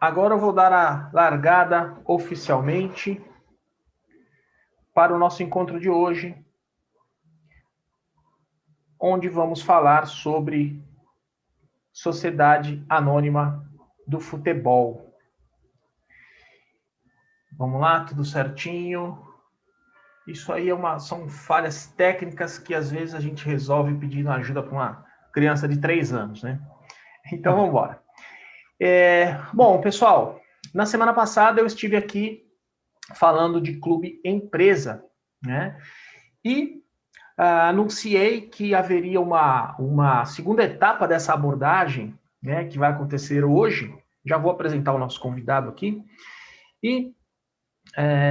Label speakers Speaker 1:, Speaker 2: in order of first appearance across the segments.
Speaker 1: Agora eu vou dar a largada oficialmente para o nosso encontro de hoje, onde vamos falar sobre Sociedade Anônima do Futebol. Vamos lá, tudo certinho. Isso aí são falhas técnicas que às vezes a gente resolve pedindo ajuda para uma criança de 3 anos, né? Então vamos embora. Bom, pessoal, na semana passada eu estive aqui falando de clube empresa, né? E anunciei que haveria uma segunda etapa dessa abordagem, né, que vai acontecer hoje. Já vou apresentar o nosso convidado aqui. E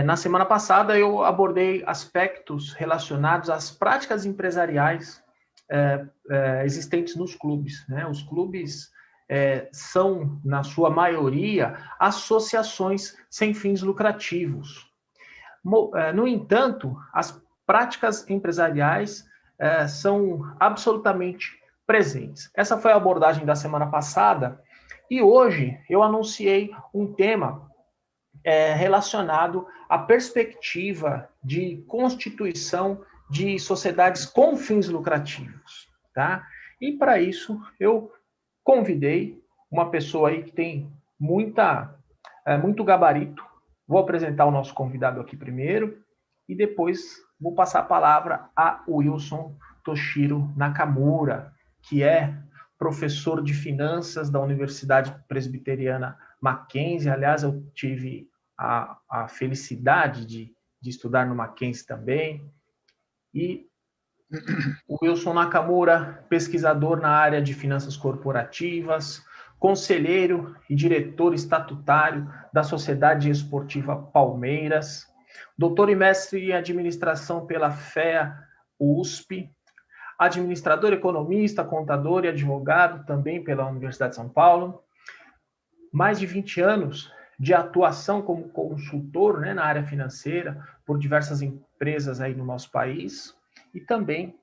Speaker 1: na semana passada eu abordei aspectos relacionados às práticas empresariais existentes nos clubes, né? Os clubes são, na sua maioria, associações sem fins lucrativos. No entanto, as práticas empresariais são absolutamente presentes. Essa foi a abordagem da semana passada, e hoje eu anunciei um tema relacionado à perspectiva de constituição de sociedades com fins lucrativos, tá? E para isso eu convidei uma pessoa aí que tem muito gabarito. Vou apresentar o nosso convidado aqui primeiro e depois vou passar a palavra a Wilson Toshiro Nakamura, que é professor de finanças da Universidade Presbiteriana Mackenzie. Aliás, eu tive a felicidade de estudar no Mackenzie também. E o Wilson Nakamura, pesquisador na área de finanças corporativas, conselheiro e diretor estatutário da Sociedade Esportiva Palmeiras, doutor e mestre em administração pela FEA USP, administrador, economista, contador e advogado também pela Universidade de São Paulo, mais de 20 anos de atuação como consultor, né, na área financeira por diversas empresas aí no nosso país, e também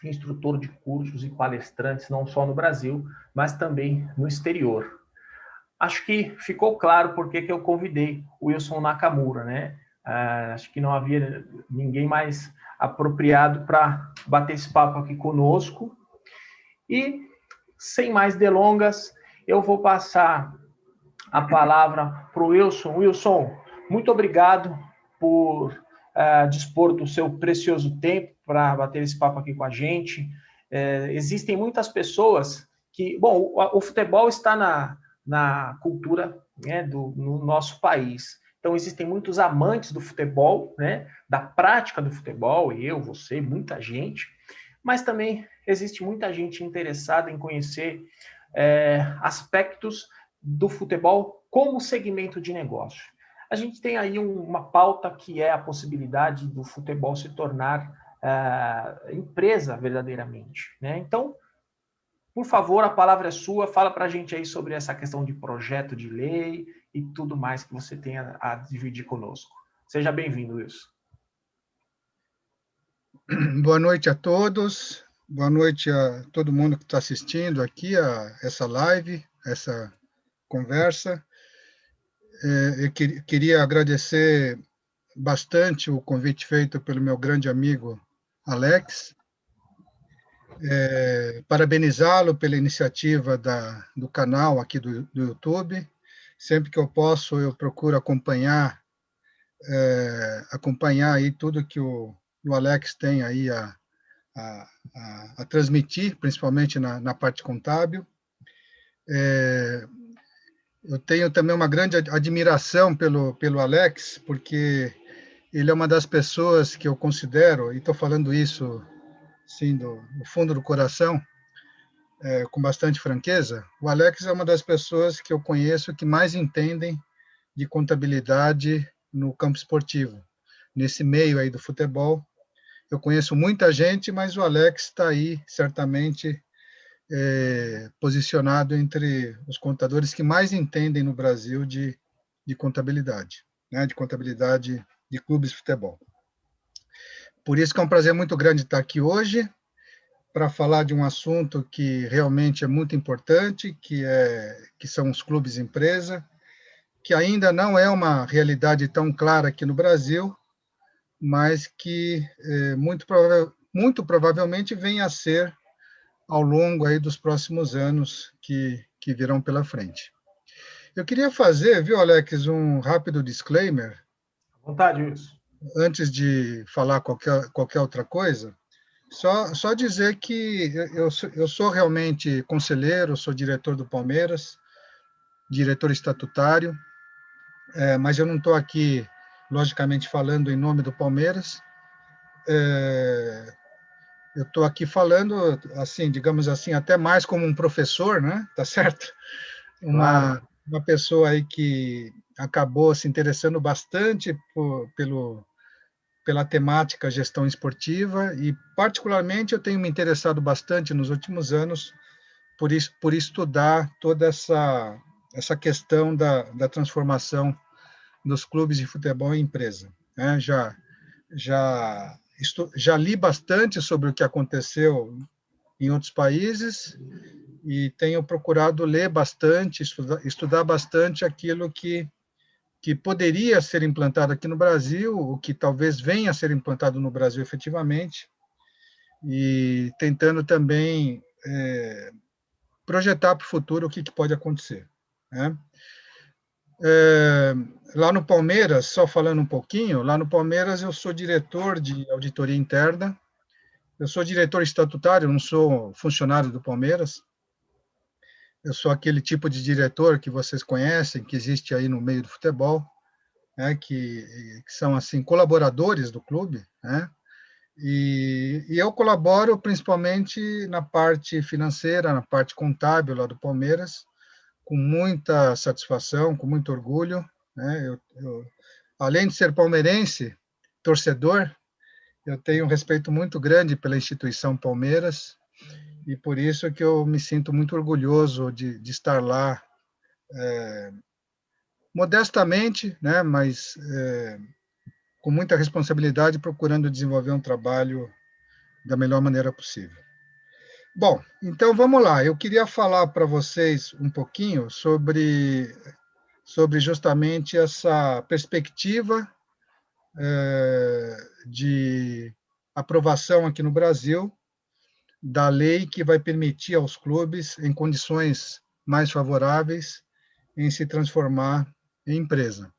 Speaker 1: instrutor de cursos e palestrantes, não só no Brasil, mas também no exterior. Acho que ficou claro por que eu convidei o Wilson Nakamura, né? Acho que não havia ninguém mais apropriado para bater esse papo aqui conosco. E, sem mais delongas, eu vou passar a palavra para o Wilson. Wilson, muito obrigado por dispor do seu precioso tempo para bater esse papo aqui com a gente. Existem muitas pessoas que... Bom, o futebol está na cultura, né, no nosso país. Então, existem muitos amantes do futebol, né, da prática do futebol, eu, você, muita gente, mas também existe muita gente interessada em conhecer aspectos do futebol como segmento de negócio. A gente tem aí uma pauta que é a possibilidade do futebol se tornar empresa verdadeiramente, né? Então, por favor, a palavra é sua, fala para a gente aí sobre essa questão de projeto de lei e tudo mais que você tenha a dividir conosco. Seja bem-vindo, Wilson.
Speaker 2: Boa noite a todos, boa noite a todo mundo que está assistindo aqui a essa live, essa conversa. Eu queria agradecer bastante o convite feito pelo meu grande amigo Alex, parabenizá-lo pela iniciativa do canal aqui do YouTube. Sempre que eu posso, eu procuro acompanhar aí tudo que o Alex tem aí a transmitir, principalmente na parte contábil. Eu tenho também uma grande admiração pelo Alex, porque ele é uma das pessoas que eu considero, e estou falando isso assim, do fundo do coração, com bastante franqueza, o Alex é uma das pessoas que eu conheço que mais entendem de contabilidade no campo esportivo, nesse meio aí do futebol. Eu conheço muita gente, mas o Alex está aí, certamente, posicionado entre os contadores que mais entendem no Brasil de contabilidade, né, de contabilidade de clubes de futebol. Por isso que é um prazer muito grande estar aqui hoje, para falar de um assunto que realmente é muito importante, que são os clubes empresa, que ainda não é uma realidade tão clara aqui no Brasil, mas que muito provavelmente venha a ser ao longo aí dos próximos anos que virão pela frente. Eu queria fazer, viu, Alex, um rápido disclaimer,
Speaker 1: À vontade, Wilson.
Speaker 2: antes de falar qualquer outra coisa, só dizer que eu sou realmente conselheiro, sou diretor do Palmeiras, diretor estatutário, mas eu não estou aqui, logicamente, falando em nome do Palmeiras. Eu estou aqui falando, assim, digamos assim, até mais como um professor, né? Tá certo?
Speaker 1: Claro.
Speaker 2: Uma pessoa aí que acabou se interessando bastante pela temática gestão esportiva e, particularmente, eu tenho me interessado bastante nos últimos anos por estudar toda essa questão da transformação dos clubes de futebol em empresa. Né? Já li bastante sobre o que aconteceu em outros países e tenho procurado ler bastante, estudar bastante aquilo que poderia ser implantado aqui no Brasil, o que talvez venha a ser implantado no Brasil efetivamente, e tentando também projetar para o futuro o que pode acontecer. Né? Lá no Palmeiras, só falando um pouquinho, lá no Palmeiras eu sou diretor de auditoria interna, eu sou diretor estatutário, não sou funcionário do Palmeiras, eu sou aquele tipo de diretor que vocês conhecem, que existe aí no meio do futebol, né, que são assim colaboradores do clube, né? E eu colaboro principalmente na parte financeira, na parte contábil lá do Palmeiras, com muita satisfação, com muito orgulho, né? Além de ser palmeirense, torcedor, eu tenho um respeito muito grande pela instituição Palmeiras e por isso que eu me sinto muito orgulhoso de estar lá, modestamente, né? Mas com muita responsabilidade, procurando desenvolver um trabalho da melhor maneira possível. Bom, então vamos lá. Eu queria falar para vocês um pouquinho sobre justamente essa perspectiva de aprovação aqui no Brasil da lei que vai permitir aos clubes, em condições mais favoráveis, em se transformar em empresa.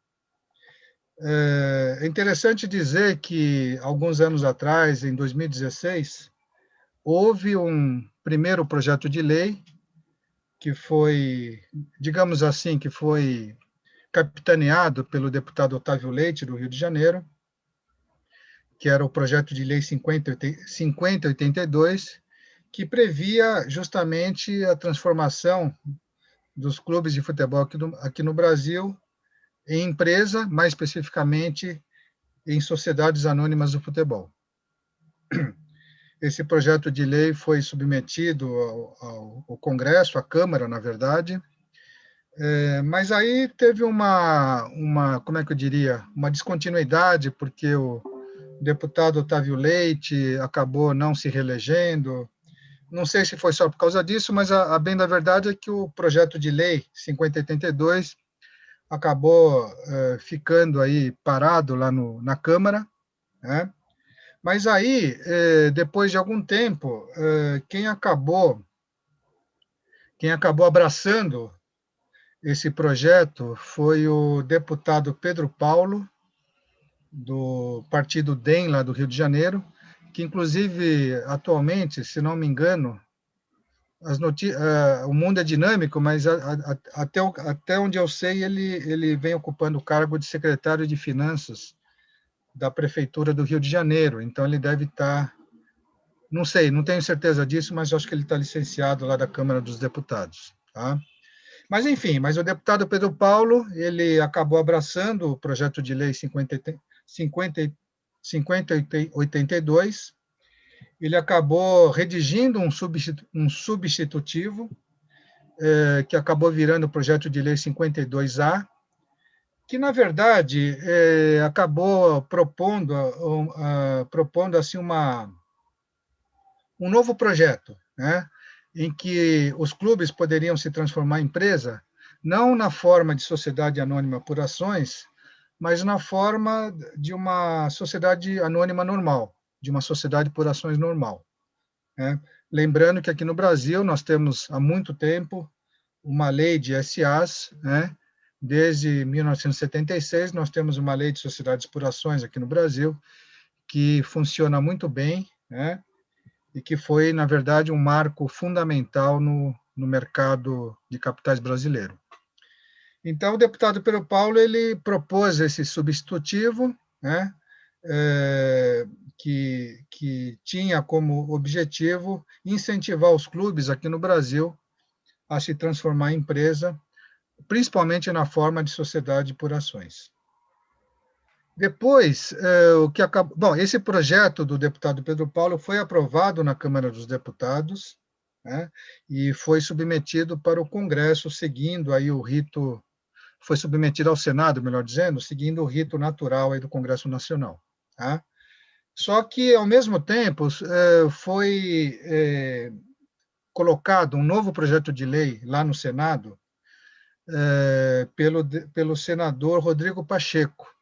Speaker 2: É interessante dizer que, alguns anos atrás, em 2016, houve um primeiro projeto de lei que foi, digamos assim, que foi capitaneado pelo deputado Otávio Leite, do Rio de Janeiro, que era o projeto de lei 5082, que previa justamente a transformação dos clubes de futebol aqui no Brasil em empresa, mais especificamente em sociedades anônimas do futebol. Esse projeto de lei foi submetido ao Congresso, à Câmara, na verdade, mas aí teve como é que eu diria, uma descontinuidade, porque o deputado Otávio Leite acabou não se reelegendo. Não sei se foi só por causa disso, mas a bem da verdade é que o projeto de lei 5082 acabou ficando aí parado lá na Câmara, né? Mas aí, depois de algum tempo, quem acabou abraçando esse projeto foi o deputado Pedro Paulo, do partido DEM, lá do Rio de Janeiro, que, inclusive, atualmente, se não me engano, o mundo é dinâmico, mas até onde eu sei, ele vem ocupando o cargo de secretário de Finanças da Prefeitura do Rio de Janeiro. Então, ele deve estar, não sei, não tenho certeza disso, mas acho que ele está licenciado lá da Câmara dos Deputados. Tá? Mas, enfim, o deputado Pedro Paulo, ele acabou abraçando o projeto de lei 5082, ele acabou redigindo um substitutivo, que acabou virando o projeto de lei 52A, que, na verdade, acabou propondo assim, um novo projeto, né, em que os clubes poderiam se transformar em empresa, não na forma de sociedade anônima por ações, mas na forma de uma sociedade anônima normal, de uma sociedade por ações normal, né? Lembrando que aqui no Brasil nós temos há muito tempo uma lei de SAs, né? Desde 1976 nós temos uma lei de sociedades por ações aqui no Brasil que funciona muito bem, né? E que foi, na verdade, um marco fundamental no mercado de capitais brasileiro. Então, o deputado Pedro Paulo ele propôs esse substitutivo, né, que tinha como objetivo incentivar os clubes aqui no Brasil a se transformar em empresa, principalmente na forma de sociedade por ações. Depois, o que acabou, bom, esse projeto do deputado Pedro Paulo foi aprovado na Câmara dos Deputados, né, e foi submetido para o Congresso, seguindo aí o rito, foi submetido ao Senado, melhor dizendo, seguindo o rito natural aí do Congresso Nacional. Tá? Só que, ao mesmo tempo, foi colocado um novo projeto de lei lá no Senado pelo senador Rodrigo Pacheco,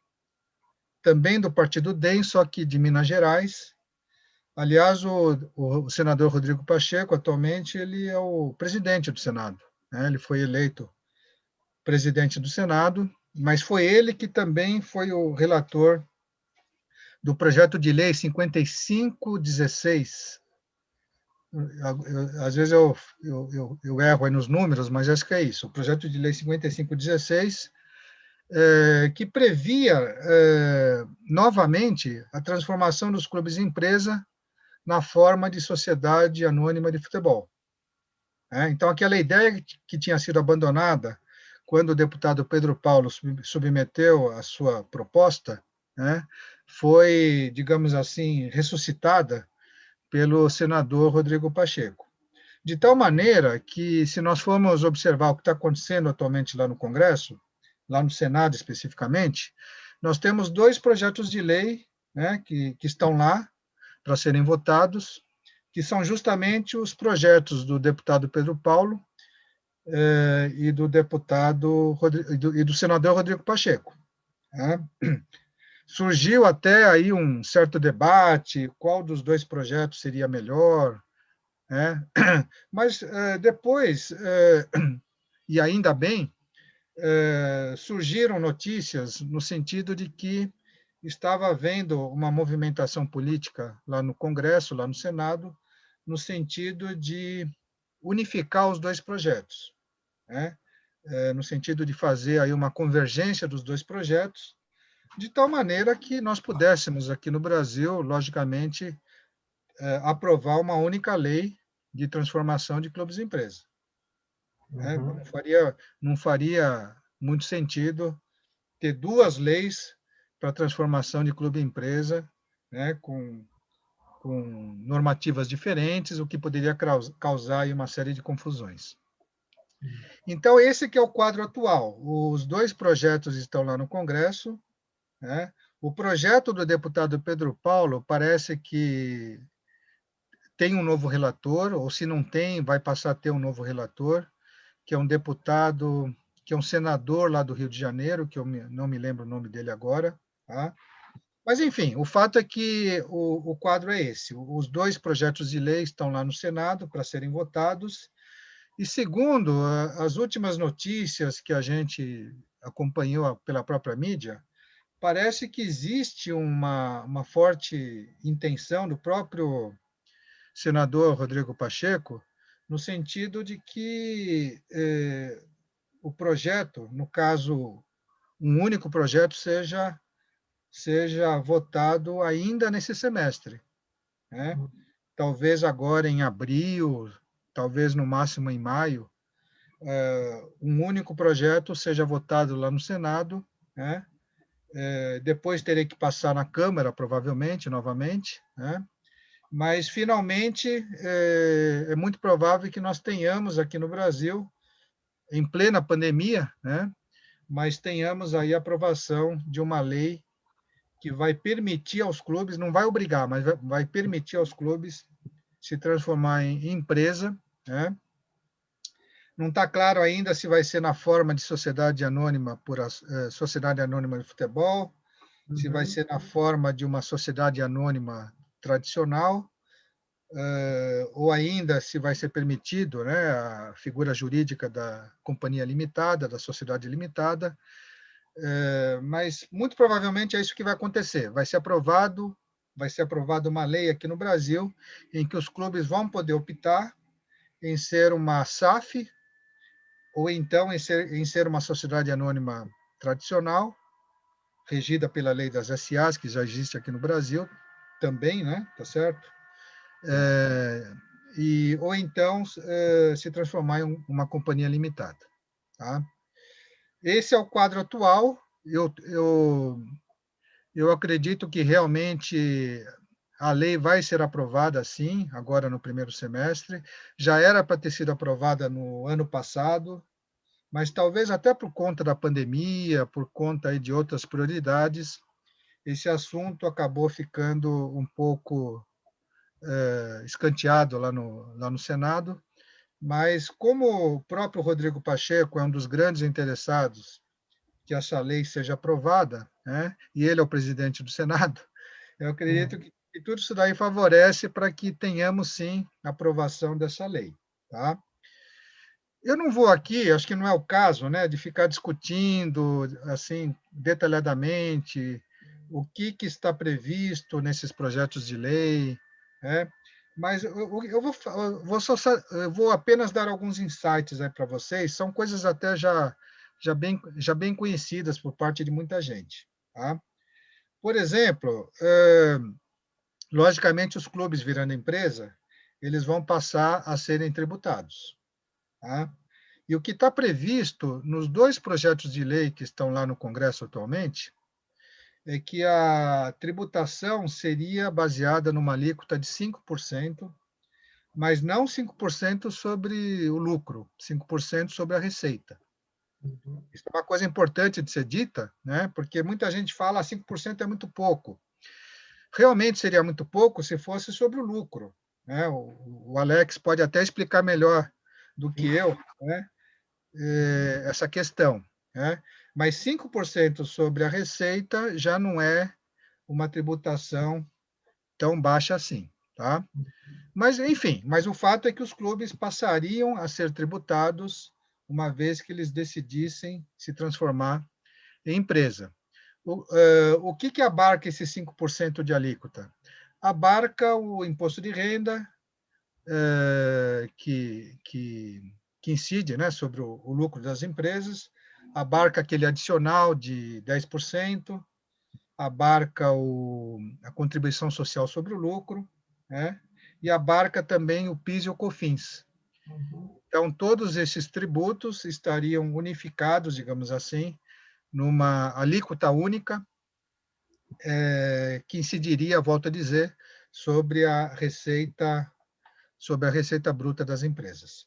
Speaker 2: também do Partido DEM, só que de Minas Gerais. Aliás, o senador Rodrigo Pacheco, atualmente, ele é o presidente do Senado, né? Ele foi eleito presidente do Senado, mas foi ele que também foi o relator do projeto de lei 5516. Às vezes eu erro aí nos números, mas acho que é isso. O projeto de lei 5516, que previa novamente a transformação dos clubes em empresa na forma de sociedade anônima de futebol. Então, aquela ideia que tinha sido abandonada quando o deputado Pedro Paulo submeteu a sua proposta, né, foi, digamos assim, ressuscitada pelo senador Rodrigo Pacheco. De tal maneira que, se nós formos observar o que está acontecendo atualmente lá no Congresso, lá no Senado especificamente, nós temos dois projetos de lei, né, que estão lá para serem votados, que são justamente os projetos do deputado Pedro Paulo e do deputado e do senador Rodrigo Pacheco. Né? Surgiu até aí um certo debate, qual dos dois projetos seria melhor, né? Mas depois, e ainda bem, surgiram notícias no sentido de que estava havendo uma movimentação política lá no Congresso, lá no Senado, no sentido de unificar os dois projetos, né? No sentido de fazer aí uma convergência dos dois projetos, de tal maneira que nós pudéssemos aqui no Brasil, logicamente, aprovar uma única lei de transformação de clubes em empresa.
Speaker 1: Uhum.
Speaker 2: Não faria muito sentido ter duas leis para transformação de clube em empresa, né, com normativas diferentes, o que poderia causar aí uma série de confusões. Então, esse que é o quadro atual. Os dois projetos estão lá no Congresso, né? O projeto do deputado Pedro Paulo parece que tem um novo relator, ou se não tem, vai passar a ter um novo relator, que é um deputado, que é um senador lá do Rio de Janeiro, que eu não me lembro o nome dele agora, tá? Mas, enfim, o fato é que o quadro é esse. Os dois projetos de lei estão lá no Senado para serem votados, e segundo as últimas notícias que a gente acompanhou pela própria mídia, parece que existe uma forte intenção do próprio senador Rodrigo Pacheco, no sentido de que o projeto, no caso, um único projeto, seja votado ainda nesse semestre, né? Talvez agora em abril, talvez no máximo em maio, um único projeto seja votado lá no Senado, né? Depois terei que passar na Câmara, provavelmente, novamente, né? Mas, finalmente, é muito provável que nós tenhamos aqui no Brasil, em plena pandemia, né? Mas tenhamos aí a aprovação de uma lei que vai permitir aos clubes, não vai obrigar, mas vai permitir aos clubes se transformar em empresa, né? Não está claro ainda se vai ser na forma de sociedade anônima sociedade anônima de futebol, se vai ser na forma de uma sociedade anônima tradicional, ou ainda se vai ser permitido, né, a figura jurídica da companhia limitada, da sociedade limitada, mas muito provavelmente é isso que vai acontecer. Vai ser aprovado uma lei aqui no Brasil em que os clubes vão poder optar em ser uma SAF ou então em ser uma sociedade anônima tradicional, regida pela lei das SAs, que já existe aqui no Brasil também, né? Tá certo? Ou então se transformar em uma companhia limitada. Tá? Esse é o quadro atual. Eu acredito que realmente a lei vai ser aprovada, sim, agora no primeiro semestre. Já era para ter sido aprovada no ano passado, mas talvez até por conta da pandemia, por conta aí de outras prioridades, esse assunto acabou ficando um pouco escanteado lá no Senado. Mas como o próprio Rodrigo Pacheco é um dos grandes interessados que essa lei seja aprovada, né, e ele é o presidente do Senado, eu acredito que tudo isso daí favorece para que tenhamos, sim, a aprovação dessa lei. Tá? Eu não vou aqui, acho que não é o caso, né, de ficar discutindo assim detalhadamente o que está previsto nesses projetos de lei, né? Mas eu vou apenas dar alguns insights aí para vocês. São coisas até já bem conhecidas por parte de muita gente. Tá? Por exemplo, logicamente os clubes virando empresa, eles vão passar a serem tributados. Tá? E o que está previsto nos dois projetos de lei que estão lá no Congresso atualmente é que a tributação seria baseada numa alíquota de 5%, mas não 5% sobre o lucro, 5% sobre a receita. Isso é uma coisa importante de ser dita, né? Porque muita gente fala 5% é muito pouco. Realmente seria muito pouco se fosse sobre o lucro. Né? O Alex pode até explicar melhor do que eu, né? Essa questão. Né? Mas 5% sobre a receita já não é uma tributação tão baixa assim. Tá? Mas, enfim, mas o fato é que os clubes passariam a ser tributados uma vez que eles decidissem se transformar em empresa. O que abarca esses 5% de alíquota? Abarca o imposto de renda, que incide, né, sobre o lucro das empresas, abarca aquele adicional de 10%, abarca a contribuição social sobre o lucro, né, e abarca também o PIS e o COFINS. Então, todos esses tributos estariam unificados, digamos assim, numa alíquota única, que incidiria, volto a dizer, sobre a receita bruta das empresas,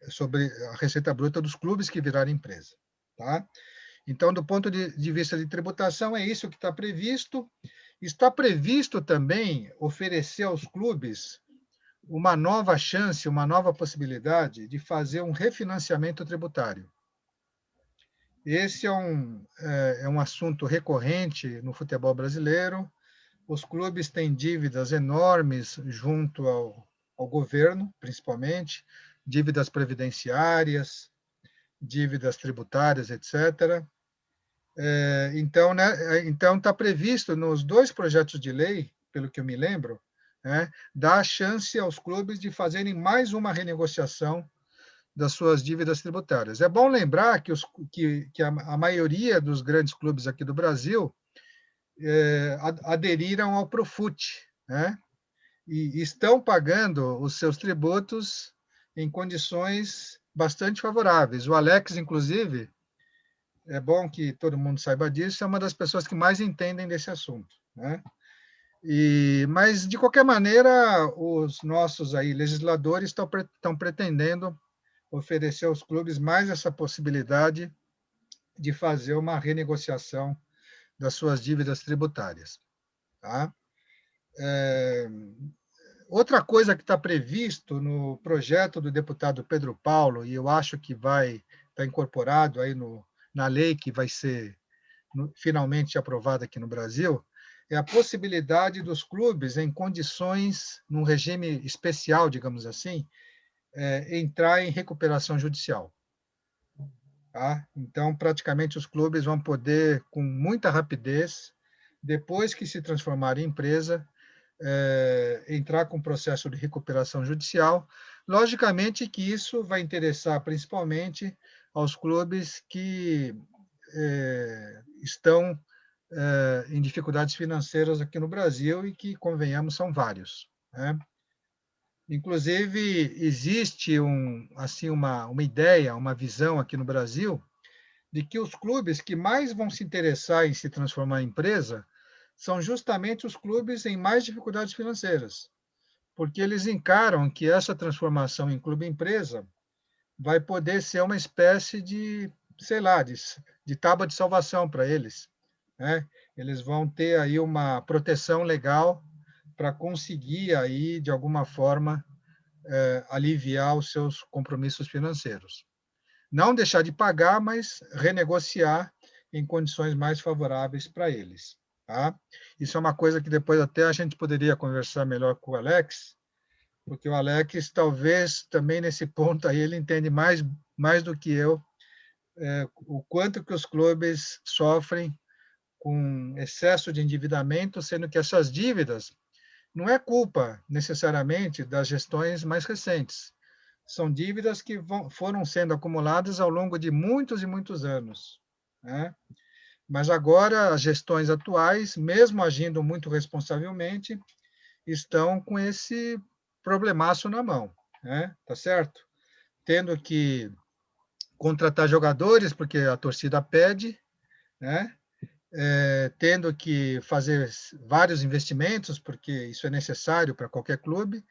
Speaker 2: sobre a receita bruta dos clubes que virarem empresa. Tá? Então, do ponto de vista de tributação, é isso que está previsto. Está previsto também oferecer aos clubes uma nova chance, uma nova possibilidade de fazer um refinanciamento tributário. Esse é um assunto recorrente no futebol brasileiro. Os clubes têm dívidas enormes junto ao governo, principalmente, dívidas previdenciárias, dívidas tributárias, etc. Então, né, então está previsto nos dois projetos de lei, pelo que eu me lembro, né, dar chance aos clubes de fazerem mais uma renegociação das suas dívidas tributárias. É bom lembrar que a maioria dos grandes clubes aqui do Brasil aderiram ao Profut, né, e estão pagando os seus tributos em condições bastante favoráveis. O Alex, inclusive, é bom que todo mundo saiba disso, é uma das pessoas que mais entendem desse assunto, né? Mas, de qualquer maneira, os nossos aí legisladores estão pretendendo oferecer aos clubes mais essa possibilidade de fazer uma renegociação das suas dívidas tributárias. Tá? Outra coisa que está previsto no projeto do deputado Pedro Paulo, e eu acho que vai estar incorporado aí na lei que vai ser finalmente aprovada aqui no Brasil, é a possibilidade dos clubes, em condições, num regime especial, digamos assim, entrar em recuperação judicial. Tá? Então, praticamente, os clubes vão poder, com muita rapidez, depois que se transformar em empresa, entrar com processo de recuperação judicial. Logicamente que isso vai interessar principalmente aos clubes que estão em dificuldades financeiras aqui no Brasil e que, convenhamos, são vários. Né? Inclusive, existe assim, uma ideia, uma visão aqui no Brasil de que os clubes que mais vão se interessar em se transformar em empresa são justamente os clubes em mais dificuldades financeiras, porque eles encaram que essa transformação em clube-empresa vai poder ser uma espécie de, sei lá, de tábua de salvação para eles. Né? Eles vão ter aí uma proteção legal para conseguir aí, de alguma forma, aliviar os seus compromissos financeiros. Não deixar de pagar, mas renegociar em condições mais favoráveis para eles. Tá? Isso é uma coisa que depois até a gente poderia conversar melhor com o Alex, porque o Alex talvez também nesse ponto aí ele entende mais do que eu o quanto que os clubes sofrem com excesso de endividamento, sendo que essas dívidas não é culpa necessariamente das gestões mais recentes. São dívidas que foram sendo acumuladas ao longo de muitos e muitos anos. Né? Mas agora as gestões atuais, mesmo agindo muito responsavelmente, estão com esse problemaço na mão, né? Tá certo? Tendo que contratar jogadores porque a torcida pede, né? Tendo que fazer vários investimentos porque isso é necessário para qualquer clube,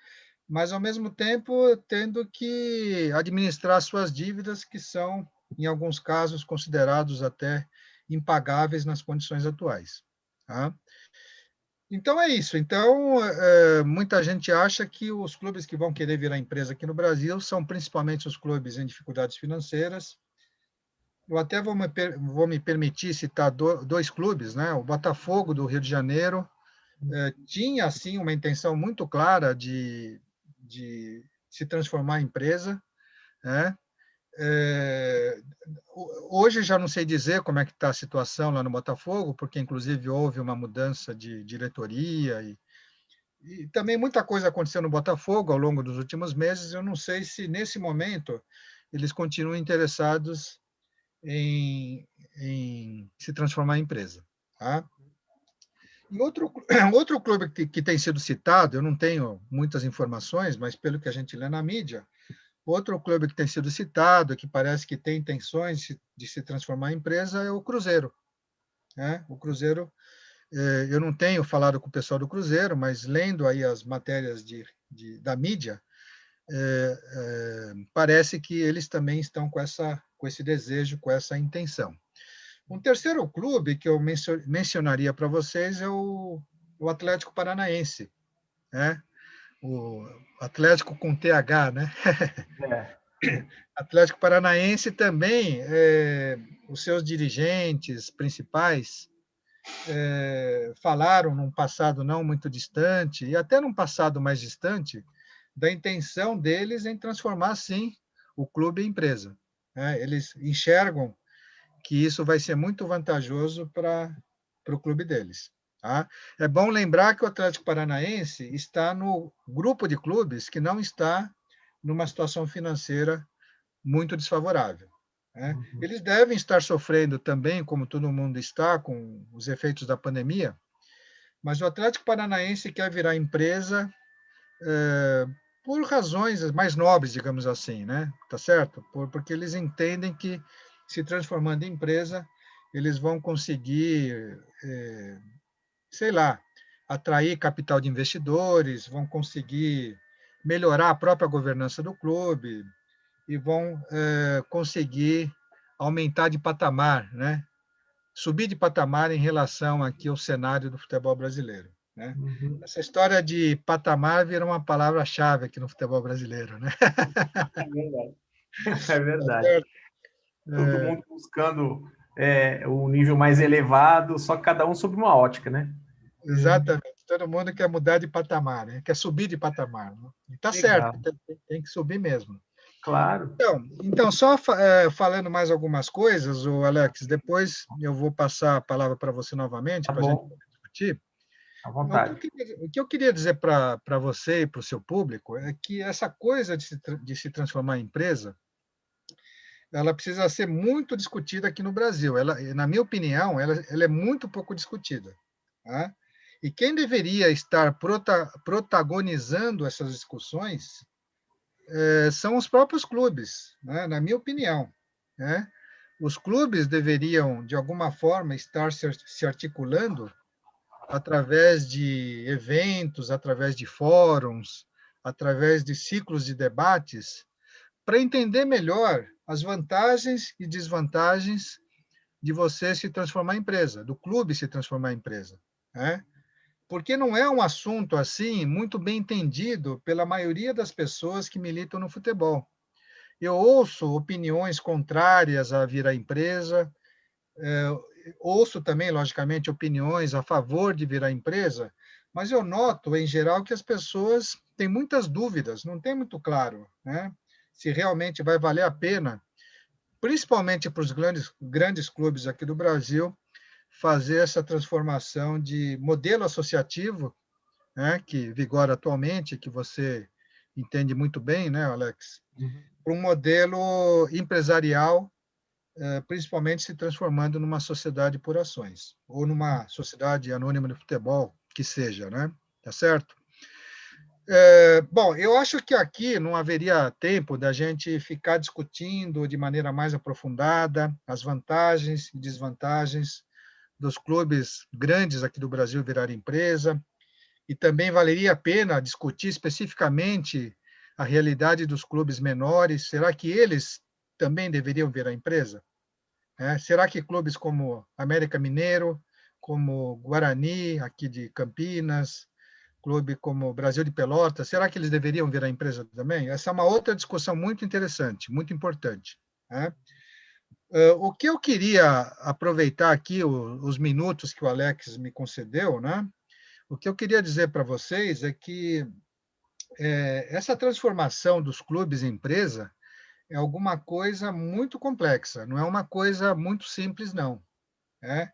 Speaker 2: mas ao mesmo tempo tendo que administrar suas dívidas que são, em alguns casos, considerados até impagáveis nas condições atuais. Tá? Então é isso. Então, muita gente acha que os clubes que vão querer virar empresa aqui no Brasil são principalmente os clubes em dificuldades financeiras. Eu até vou me permitir citar dois clubes, né? O Botafogo do Rio de Janeiro tinha assim uma intenção muito clara de se transformar em empresa, né? Hoje já não sei dizer como é que está a situação lá no Botafogo, porque inclusive houve uma mudança de diretoria e também muita coisa aconteceu no Botafogo ao longo dos últimos meses. Eu não sei se nesse momento eles continuam interessados em se transformar em empresa. Tá? E outro clube que tem sido citado, eu não tenho muitas informações, mas pelo que a gente lê na mídia, outro clube que tem sido citado, que parece que tem intenções de se transformar em empresa, é o Cruzeiro. Né? O Cruzeiro, eu não tenho falado com o pessoal do Cruzeiro, mas lendo aí as matérias da mídia, parece que eles também estão com esse desejo, com essa intenção. Um terceiro clube que eu mencionaria para vocês é o Atlético Paranaense, né? O Atlético com TH, né?
Speaker 1: É.
Speaker 2: Atlético Paranaense também, os seus dirigentes principais falaram num passado não muito distante, e até num passado mais distante, da intenção deles em transformar, sim, o clube em empresa. Né? Eles enxergam que isso vai ser muito vantajoso para o clube deles. Tá? É bom lembrar que o Atlético Paranaense está no grupo de clubes que não está numa situação financeira muito desfavorável. Né?
Speaker 1: Uhum.
Speaker 2: Eles devem estar sofrendo também, como todo mundo está, com os efeitos da pandemia, mas o Atlético Paranaense quer virar empresa por razões mais nobres, digamos assim, né? Tá certo? Porque eles entendem que se transformando em empresa, eles vão conseguir, sei lá, atrair capital de investidores, vão conseguir melhorar a própria governança do clube e vão conseguir aumentar de patamar, né? Subir de patamar em relação aqui ao cenário do futebol brasileiro. né?
Speaker 1: Uhum.
Speaker 2: Essa história de patamar vira uma palavra-chave aqui no futebol brasileiro, né?
Speaker 1: É verdade. É
Speaker 2: Tá
Speaker 1: verdade.
Speaker 2: certo?
Speaker 1: Todo
Speaker 2: É,
Speaker 1: mundo buscando o nível mais elevado, só cada um sob uma ótica, né?
Speaker 2: exatamente. Todo mundo quer mudar de patamar, né? Quer subir de patamar. Né? E tá certo,
Speaker 1: Legal.
Speaker 2: tem que subir mesmo.
Speaker 1: Claro.
Speaker 2: Então só falando mais algumas coisas, o Alex, depois eu vou passar a palavra para você novamente
Speaker 1: Tá
Speaker 2: para a gente
Speaker 1: bom.
Speaker 2: discutir.
Speaker 1: À
Speaker 2: O
Speaker 1: vontade.
Speaker 2: que eu queria dizer para você e para o seu público é que essa coisa de se transformar em empresa, ela precisa ser muito discutida aqui no Brasil. Ela, na minha opinião, ela é muito pouco discutida. Tá? E quem deveria estar protagonizando essas discussões são os próprios clubes, né? Na minha opinião. Né? Os clubes deveriam, de alguma forma, estar se articulando através de eventos, através de fóruns, através de ciclos de debates, para entender melhor as vantagens e desvantagens de você se transformar em empresa, do clube se transformar em empresa. Né? Porque não é um assunto assim muito bem entendido pela maioria das pessoas que militam no futebol. Eu ouço opiniões contrárias a virar empresa, ouço também, logicamente, opiniões a favor de virar empresa, mas eu noto, em geral, que as pessoas têm muitas dúvidas, não tem muito claro, né? Se realmente vai valer a pena, principalmente para os grandes clubes aqui do Brasil, fazer essa transformação de modelo associativo, né, que vigora atualmente, que você entende muito bem, né, Alex,
Speaker 1: Uhum.
Speaker 2: para um modelo empresarial, principalmente se transformando numa sociedade por ações, ou numa sociedade anônima de futebol, que seja, né? Tá certo? Bom, eu acho que aqui não haveria tempo da gente ficar discutindo de maneira mais aprofundada as vantagens e desvantagens dos clubes grandes aqui do Brasil virar empresa, e também valeria a pena discutir especificamente a realidade dos clubes menores. Será que eles também deveriam virar empresa? Será que clubes como América Mineiro, como Guarani, aqui de Campinas, clube como Brasil de Pelotas, será que eles deveriam virar empresa também? Essa é uma outra discussão muito interessante, muito importante. Né? O que eu queria aproveitar aqui, os minutos que o Alex me concedeu, né? O que eu queria dizer para vocês é que essa transformação dos clubes em empresa é alguma coisa muito complexa, não é uma coisa muito simples, não. Né?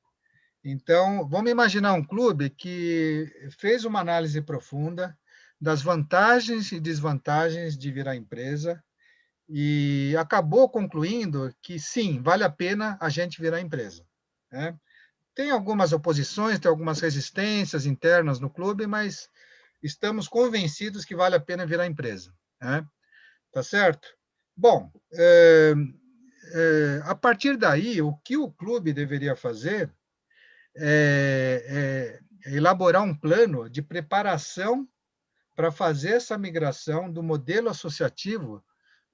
Speaker 2: Então, vamos imaginar um clube que fez uma análise profunda das vantagens e desvantagens de virar empresa e acabou concluindo que sim, vale a pena a gente virar empresa. Né? Tem algumas oposições, tem algumas resistências internas no clube, mas estamos convencidos que vale a pena virar empresa. Né? Tá certo? Bom, a partir daí, o que o clube deveria fazer elaborar um plano de preparação para fazer essa migração do modelo associativo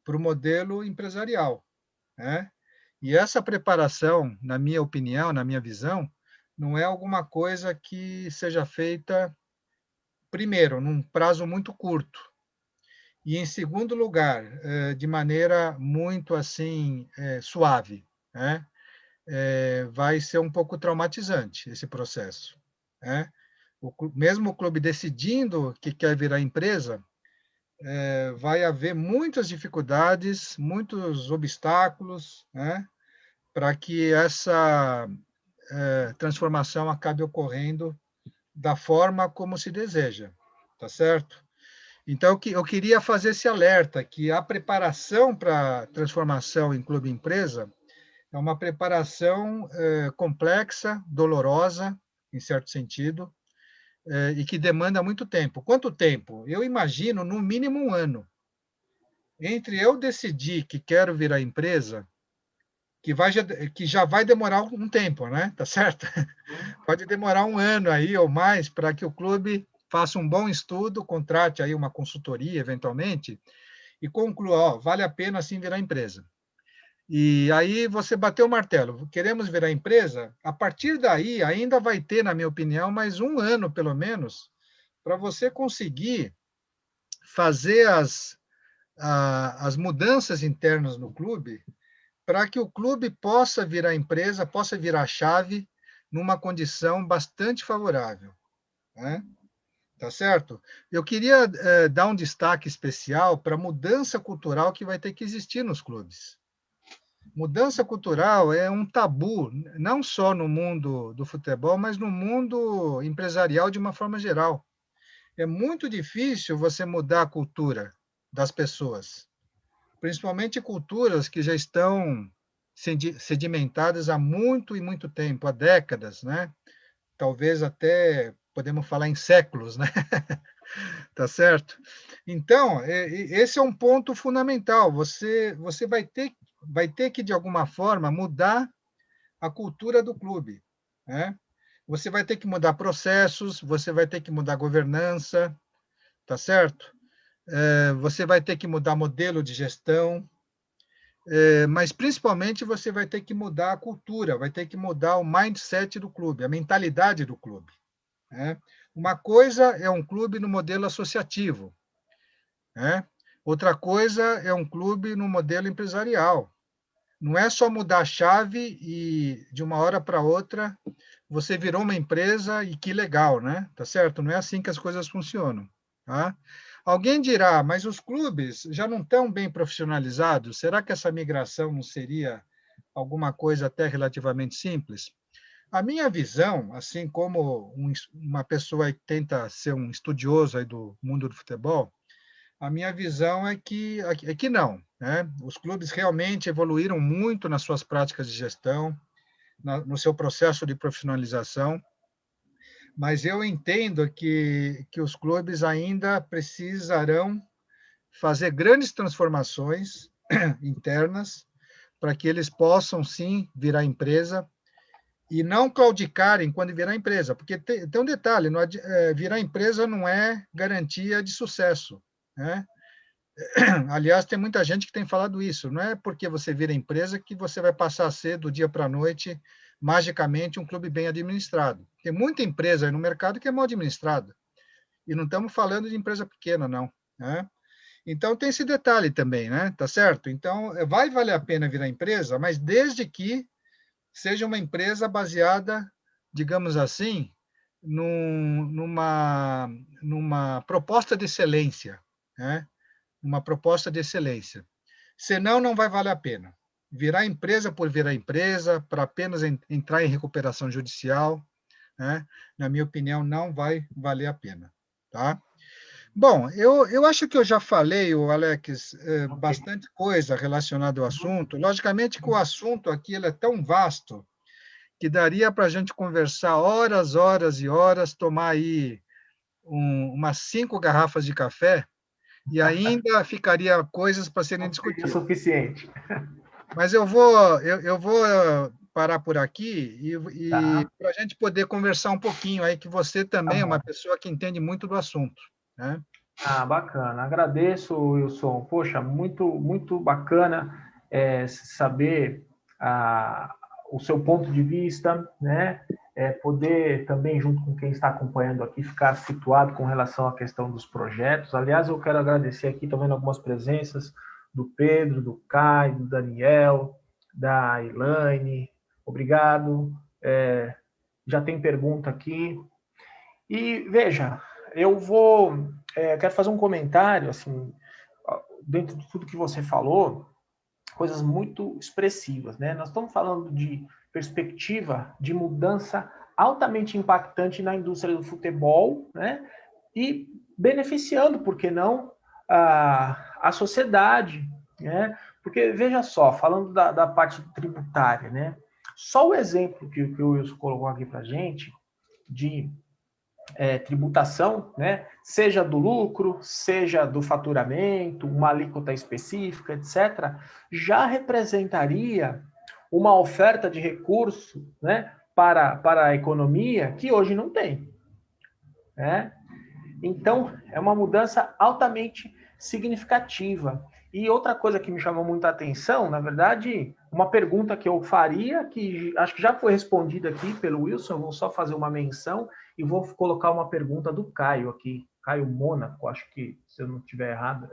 Speaker 2: para o modelo empresarial. Né? E essa preparação, na minha opinião, na minha visão, não é alguma coisa que seja feita, primeiro, num prazo muito curto, e, em segundo lugar, de maneira muito assim suave. Né? Vai ser um pouco traumatizante esse processo. Né? Mesmo o clube decidindo que quer virar empresa, vai haver muitas dificuldades, muitos obstáculos, né, para que essa transformação acabe ocorrendo da forma como se deseja, tá certo? Então, eu queria fazer esse alerta que a preparação para a transformação em clube-empresa é uma preparação complexa, dolorosa, em certo sentido, e que demanda muito tempo. Quanto tempo? Eu imagino, no mínimo 1 ano. Entre eu decidir que quero virar empresa, que já vai demorar um tempo, né? Tá certo? Pode demorar 1 ano aí ou mais para que o clube faça um bom estudo, contrate aí uma consultoria, eventualmente, e conclua, ó, vale a pena sim virar empresa. E aí você bateu o martelo, queremos virar empresa? A partir daí, ainda vai ter, na minha opinião, mais um ano, pelo menos, para você conseguir fazer as mudanças internas no clube, para que o clube possa virar empresa, possa virar chave numa condição bastante favorável, né? Tá certo? Eu queria dar um destaque especial para a mudança cultural que vai ter que existir nos clubes. Mudança cultural é um tabu, não só no mundo do futebol, mas no mundo empresarial de uma forma geral. É muito difícil você mudar a cultura das pessoas, principalmente culturas que já estão sedimentadas há muito e muito tempo, há décadas, né? Talvez até podemos falar em séculos, né? Tá certo? Então, esse é um ponto fundamental. Você vai ter que, de alguma forma, mudar a cultura do clube, né? Você vai ter que mudar processos, você vai ter que mudar governança, tá certo? Você vai ter que mudar modelo de gestão, mas principalmente você vai ter que mudar a cultura, vai ter que mudar o mindset do clube, a mentalidade do clube, né? Uma coisa é um clube no modelo associativo, né? Outra coisa é um clube no modelo empresarial. Não é só mudar a chave e de uma hora para outra você virou uma empresa e que legal, né? Tá certo? Não é assim que as coisas funcionam, tá? Alguém dirá, mas os clubes já não estão bem profissionalizados? Será que essa migração não seria alguma coisa até relativamente simples? A minha visão, assim como uma pessoa que tenta ser um estudioso aí do mundo do futebol, a minha visão é que não, né? Os clubes realmente evoluíram muito nas suas práticas de gestão, no seu processo de profissionalização, mas eu entendo que os clubes ainda precisarão fazer grandes transformações internas para que eles possam, sim, virar empresa e não claudicarem quando virar empresa, porque tem um detalhe, virar empresa não é garantia de sucesso, né? Aliás, tem muita gente que tem falado isso. Não é porque você vira empresa que você vai passar a ser, do dia para a noite, magicamente, um clube bem administrado. Tem muita empresa aí no mercado que é mal administrada. E não estamos falando de empresa pequena, não, né? Então, tem esse detalhe também, né? Tá certo? Então, vai valer a pena virar empresa, mas desde que seja uma empresa baseada, digamos assim, numa proposta de excelência, né? Uma proposta de excelência. Senão, não vai valer a pena. Virar empresa por virar empresa, para apenas entrar em recuperação judicial, né? Na minha opinião, não vai valer a pena. Tá? Bom, eu acho que eu já falei, Alex,
Speaker 1: Ok.
Speaker 2: bastante coisa relacionada ao
Speaker 1: Uhum.
Speaker 2: assunto. Logicamente que o assunto aqui ele é tão vasto que daria para a gente conversar horas, horas e horas, tomar aí umas 5 garrafas de café e ainda ficaria coisas para serem
Speaker 1: Não seria
Speaker 2: discutidas.
Speaker 1: suficiente.
Speaker 2: Mas eu vou parar por aqui e
Speaker 1: Tá,
Speaker 2: para a gente poder conversar um pouquinho aí, que você
Speaker 1: tá
Speaker 2: também é uma
Speaker 1: bom.
Speaker 2: pessoa que entende muito do assunto, né?
Speaker 1: Ah, bacana. Agradeço, Wilson. Poxa, muito, muito bacana saber o seu ponto de vista, né? Poder também, junto com quem está acompanhando aqui, ficar situado com relação à questão dos projetos. Aliás, eu quero agradecer aqui, estou vendo algumas presenças do Pedro, do Caio, do Daniel, da Elaine. Obrigado. Já tem pergunta aqui. E veja, quero fazer um comentário, assim, dentro de tudo que você falou, coisas muito expressivas, né? Nós estamos falando de perspectiva de mudança altamente impactante na indústria do futebol, né? E beneficiando, por que não, a sociedade, né? Porque, veja só, falando da parte tributária, né? Só o exemplo que o Wilson colocou aqui para a gente, de tributação, né? Seja do lucro, seja do faturamento, uma alíquota específica, etc., já representaria uma oferta de recurso, né, para a economia que hoje não tem, né? Então, é uma mudança altamente significativa. E outra coisa que me chamou muita atenção, na verdade, uma pergunta que eu faria, que acho que já foi respondida aqui pelo Wilson, eu vou só fazer uma menção e vou colocar uma pergunta do Caio aqui, Caio Mônaco, acho que, se eu não estiver errado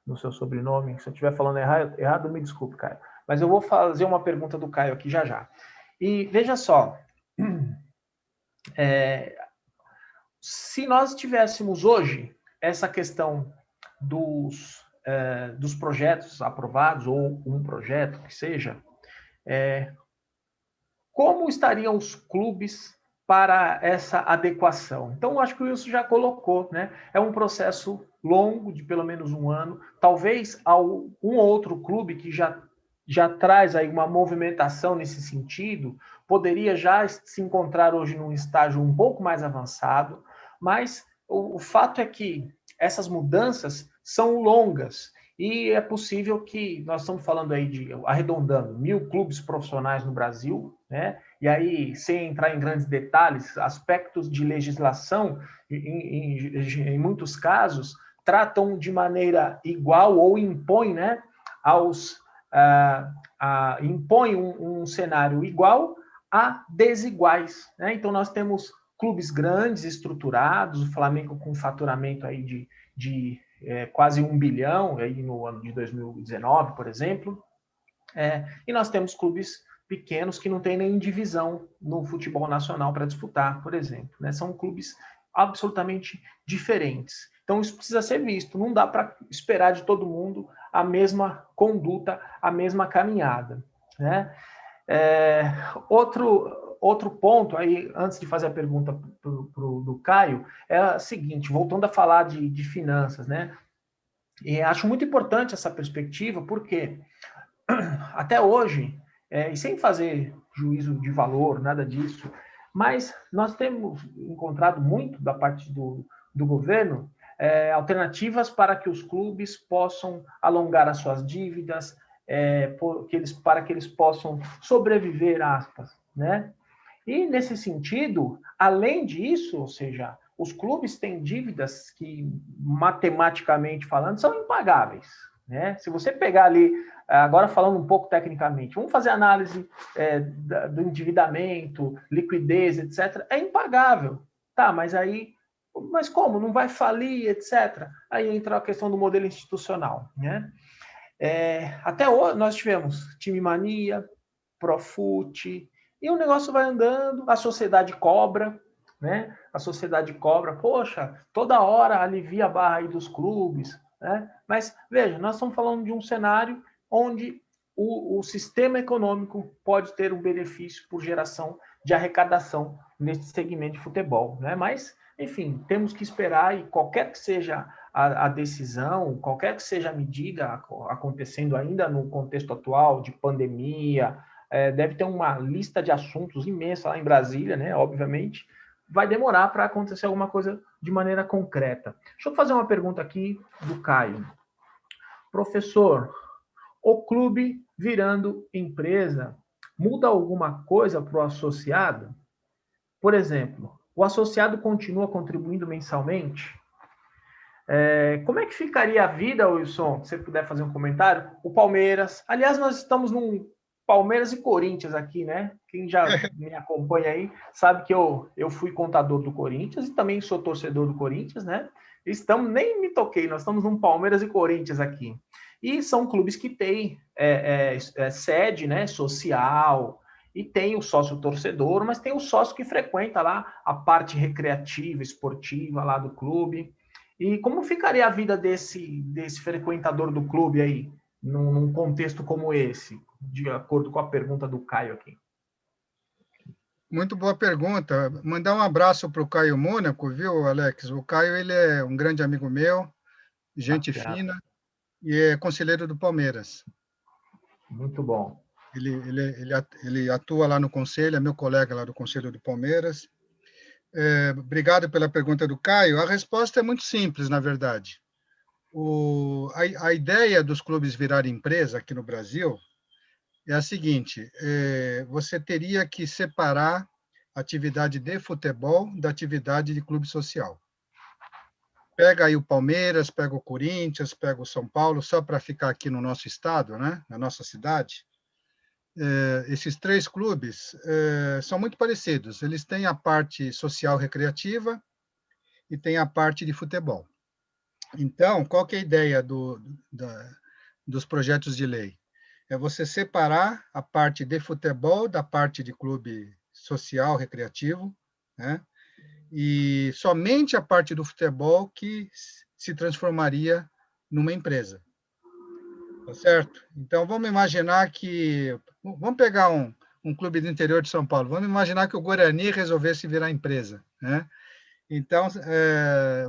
Speaker 1: no seu sobrenome, se eu estiver falando errado, me desculpe, Caio. Mas eu vou fazer uma pergunta do Caio aqui já já. E veja só, se nós tivéssemos hoje essa questão dos projetos aprovados, ou um projeto que seja, como estariam os clubes para essa adequação? Então, acho que o Wilson já colocou, né? É um processo longo, de pelo menos um ano. Talvez um outro clube que já traz aí uma movimentação nesse sentido, poderia já se encontrar hoje num estágio um pouco mais avançado, mas o fato é que essas mudanças são longas e é possível que, nós estamos falando aí de, arredondando, 1.000 clubes profissionais no Brasil, né? E aí, sem entrar em grandes detalhes, aspectos de legislação, em muitos casos, tratam de maneira igual ou impõem, né, impõe um cenário igual a desiguais, né? Então, nós temos clubes grandes, estruturados, o Flamengo com faturamento aí de quase 1 bilhão aí no ano de 2019, por exemplo, e nós temos clubes pequenos que não têm nem divisão no futebol nacional para disputar, por exemplo, né? São clubes absolutamente diferentes. Então isso precisa ser visto. Não dá para esperar de todo mundo a mesma conduta, a mesma caminhada, né? Outro ponto aí, antes de fazer a pergunta do Caio, é o seguinte, voltando a falar de finanças, né? E acho muito importante essa perspectiva, porque até hoje, e sem fazer juízo de valor, nada disso, mas nós temos encontrado muito da parte do governo alternativas para que os clubes possam alongar as suas dívidas, para que eles possam sobreviver, aspas, né? E nesse sentido, além disso, ou seja, os clubes têm dívidas que, matematicamente falando, são impagáveis, né? Se você pegar ali, agora falando um pouco tecnicamente, vamos fazer análise do endividamento, liquidez, etc. É impagável, tá? Mas como? Não vai falir, etc. Aí entra a questão do modelo institucional, né? Até hoje nós tivemos Time Mania, Profut, e o negócio vai andando, a sociedade cobra, né? A sociedade cobra, poxa, toda hora alivia a barra aí dos clubes, né? Mas veja, nós estamos falando de um cenário onde o sistema econômico pode ter um benefício por geração de arrecadação nesse segmento de futebol, né? Mas, enfim, temos que esperar, e qualquer que seja a decisão, qualquer que seja a medida acontecendo ainda no contexto atual de pandemia, deve ter uma lista de assuntos imensa lá em Brasília, né? Obviamente, vai demorar para acontecer alguma coisa de maneira concreta. Deixa eu fazer uma pergunta aqui do Caio. Professor, o clube virando empresa muda alguma coisa para o associado? Por exemplo, o associado continua contribuindo mensalmente? Como é que ficaria a vida, Wilson, se você puder fazer um comentário? O Palmeiras, aliás, nós estamos num Palmeiras e Corinthians aqui, né? Quem já me acompanha aí sabe que eu fui contador do Corinthians e também sou torcedor do Corinthians, né? Nem me toquei, nós estamos num Palmeiras e Corinthians aqui. E são clubes que têm sede, né, social, e tem o sócio torcedor, mas tem o sócio que frequenta lá a parte recreativa, esportiva lá do clube. E como ficaria a vida desse frequentador do clube aí, num contexto como esse, de acordo com a pergunta do Caio aqui?
Speaker 2: Muito boa pergunta. Mandar um abraço para o Caio Mônaco, viu, Alex? O Caio, ele é um grande amigo meu, gente fina, e é conselheiro do Palmeiras.
Speaker 1: Muito bom.
Speaker 2: Ele atua lá no conselho, é meu colega lá do Conselho do Palmeiras. Obrigado pela pergunta do Caio. A resposta é muito simples, na verdade. A ideia dos clubes virarem empresa aqui no Brasil é a seguinte: você teria que separar a atividade de futebol da atividade de clube social. Pega aí o Palmeiras, pega o Corinthians, pega o São Paulo, só para ficar aqui no nosso estado, né? Na nossa cidade. Esses 3 clubes são muito parecidos. Eles têm a parte social recreativa e têm a parte de futebol. Então, qual que é a ideia dos projetos de lei? É você separar a parte de futebol da parte de clube social recreativo, né? E somente a parte do futebol que se transformaria numa empresa. Tá certo? Então, vamos imaginar que... Vamos pegar um clube do interior de São Paulo. Vamos imaginar que o Guarani resolvesse virar empresa, né? Então,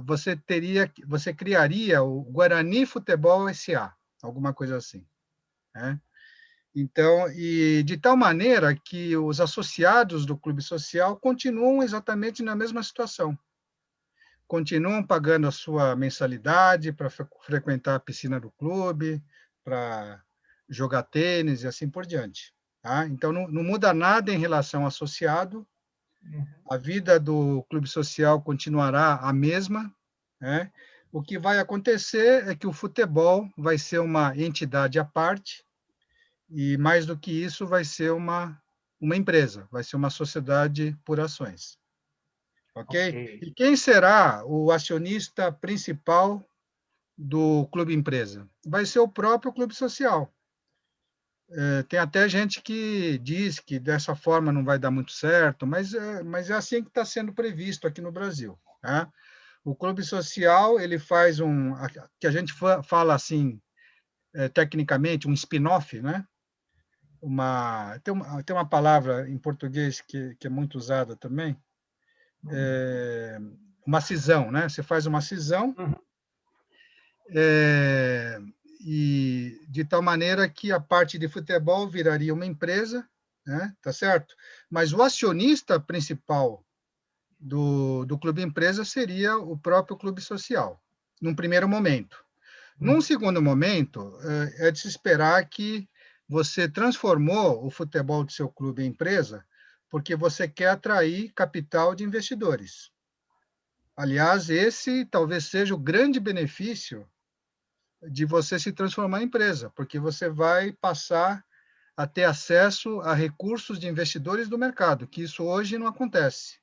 Speaker 2: você criaria o Guarani Futebol S.A., alguma coisa assim, né? Então, e de tal maneira que os associados do clube social continuam exatamente na mesma situação. Continuam pagando a sua mensalidade para frequentar a piscina do clube, para jogar tênis e assim por diante. Tá? Então, não muda nada em relação ao associado, a vida do clube social continuará a mesma, né? O que vai acontecer é que o futebol vai ser uma entidade à parte, e mais do que isso, vai ser uma empresa, vai ser uma sociedade por ações.
Speaker 1: Ok.
Speaker 2: Ok? E quem será o acionista principal do clube empresa? Vai ser o próprio clube social. Tem até gente que diz que dessa forma não vai dar muito certo, mas é assim que está sendo previsto aqui no Brasil. Tá? O clube social ele faz que a gente fala assim, tecnicamente, um spin-off, né? Tem uma palavra em português que é muito usada também, uma cisão, né? Você faz uma cisão,
Speaker 1: Uhum.
Speaker 2: é, e de tal maneira que a parte de futebol viraria uma empresa, né? Tá certo? Mas o acionista principal do clube empresa seria o próprio clube social, num primeiro momento. Num segundo momento, é de se esperar que você transformou o futebol do seu clube em empresa porque você quer atrair capital de investidores. Aliás, esse talvez seja o grande benefício de você se transformar em empresa, porque você vai passar a ter acesso a recursos de investidores do mercado, que isso hoje não acontece.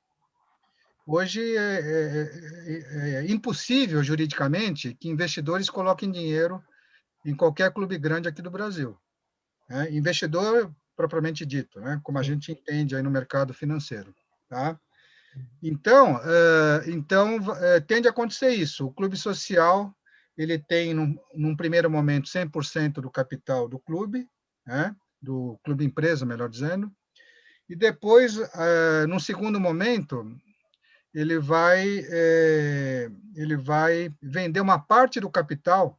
Speaker 2: Hoje é impossível, juridicamente, que investidores coloquem dinheiro em qualquer clube grande aqui do Brasil. Né? Investidor propriamente dito, né? Como a
Speaker 1: Sim.
Speaker 2: gente entende aí no mercado financeiro. Tá? Então, tende a acontecer isso. O clube social ele tem, num primeiro momento, 100% do capital do clube, né? Do clube empresa, melhor dizendo, e depois, num segundo momento, ele vai vender uma parte do capital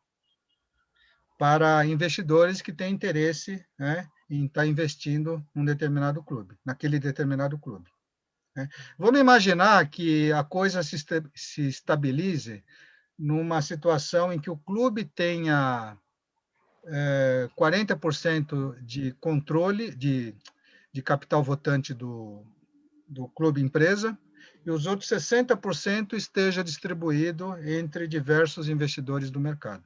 Speaker 2: para investidores que têm interesse, né, em estar investindo num determinado clube, naquele determinado clube. Né? Vamos imaginar que a coisa se estabilize numa situação em que o clube tenha 40% de controle de capital votante do clube empresa e os outros 60% esteja distribuído entre diversos investidores do mercado.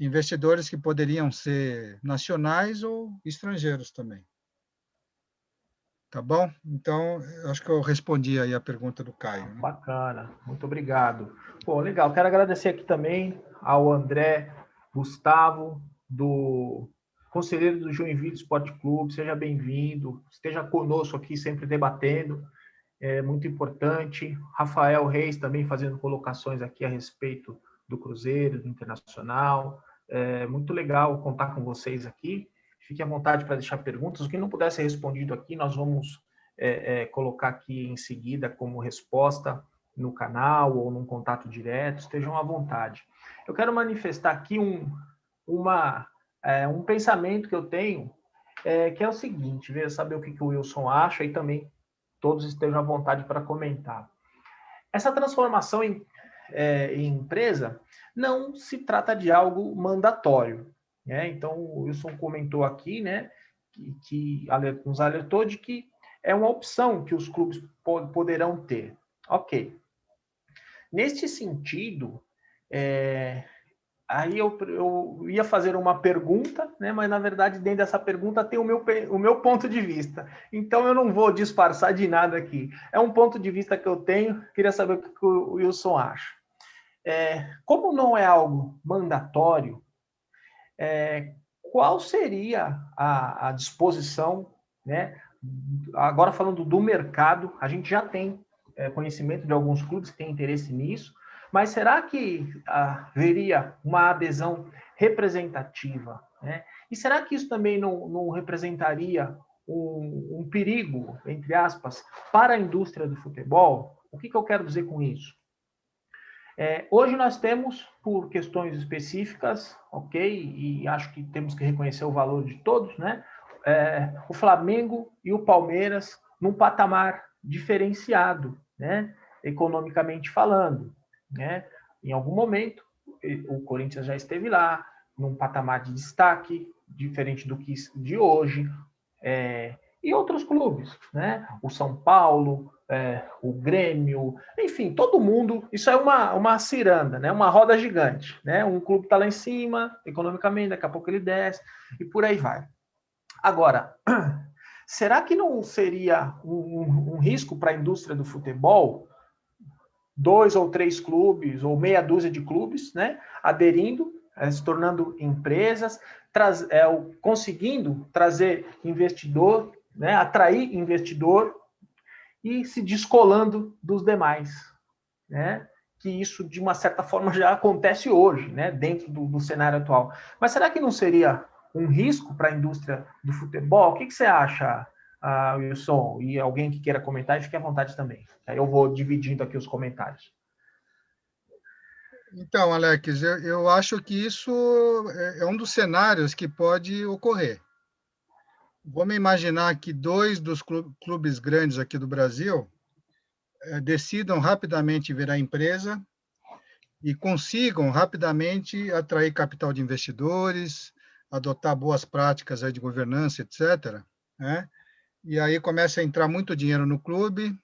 Speaker 2: Investidores que poderiam ser nacionais ou estrangeiros também. Tá bom? Então, acho que eu respondi aí a pergunta do Caio. Né?
Speaker 1: Bacana, muito obrigado. Pô, legal, quero agradecer aqui também ao André Gustavo, do conselheiro do Joinville Esporte Clube, seja bem-vindo, esteja conosco aqui sempre debatendo, é muito importante. Rafael Reis também fazendo colocações aqui a respeito do Cruzeiro, do Internacional, é muito legal contar com vocês aqui. Fique à vontade para deixar perguntas, o que não puder ser respondido aqui, nós vamos colocar aqui em seguida como resposta no canal ou num contato direto, estejam à vontade. Eu quero manifestar aqui um pensamento que eu tenho, que é o seguinte, ver saber o que o Wilson acha e também todos estejam à vontade para comentar. Essa transformação em empresa não se trata de algo mandatório. Né? Então, o Wilson comentou aqui, né, que nos alertou de que é uma opção que os clubes poderão ter. Ok. Neste sentido, aí eu ia fazer uma pergunta, né, mas na verdade dentro dessa pergunta tem o meu ponto de vista. Então eu não vou disfarçar de nada aqui. É um ponto de vista que eu tenho, queria saber o que o Wilson acha. Como não é algo mandatório, qual seria a disposição, né? Agora falando do mercado, a gente já tem conhecimento de alguns clubes que têm interesse nisso, mas será que haveria uma adesão representativa, né? E será que isso também não representaria um perigo, entre aspas, para a indústria do futebol? O que eu quero dizer com isso? Hoje nós temos, por questões específicas, ok, e acho que temos que reconhecer o valor de todos, né? O Flamengo e o Palmeiras num patamar diferenciado, né? Economicamente falando, né? Em algum momento, o Corinthians já esteve lá, num patamar de destaque, diferente do que de hoje, e outros clubes, né? O São Paulo, o Grêmio, enfim, todo mundo. Isso é uma ciranda, né? Uma roda gigante, né? Um clube está lá em cima, economicamente, daqui a pouco ele desce e por aí vai. Agora, será que não seria um risco para a indústria do futebol 2 ou 3 clubes ou meia dúzia de clubes, né? Aderindo, se tornando empresas, conseguindo trazer investidor, né? Atrair investidor e se descolando dos demais, né? Que isso, de uma certa forma, já acontece hoje, né? Dentro do cenário atual. Mas será que não seria um risco para a indústria do futebol? O que você acha, Wilson? E alguém que queira comentar, fique à vontade também. Aí eu vou dividindo aqui os comentários.
Speaker 2: Então, Alex, eu acho que isso é um dos cenários que pode ocorrer. Vamos imaginar que dois dos clubes grandes aqui do Brasil decidam rapidamente virar empresa e consigam rapidamente atrair capital de investidores, adotar boas práticas aí de governança, etc., né? E aí começa a entrar muito dinheiro no clube.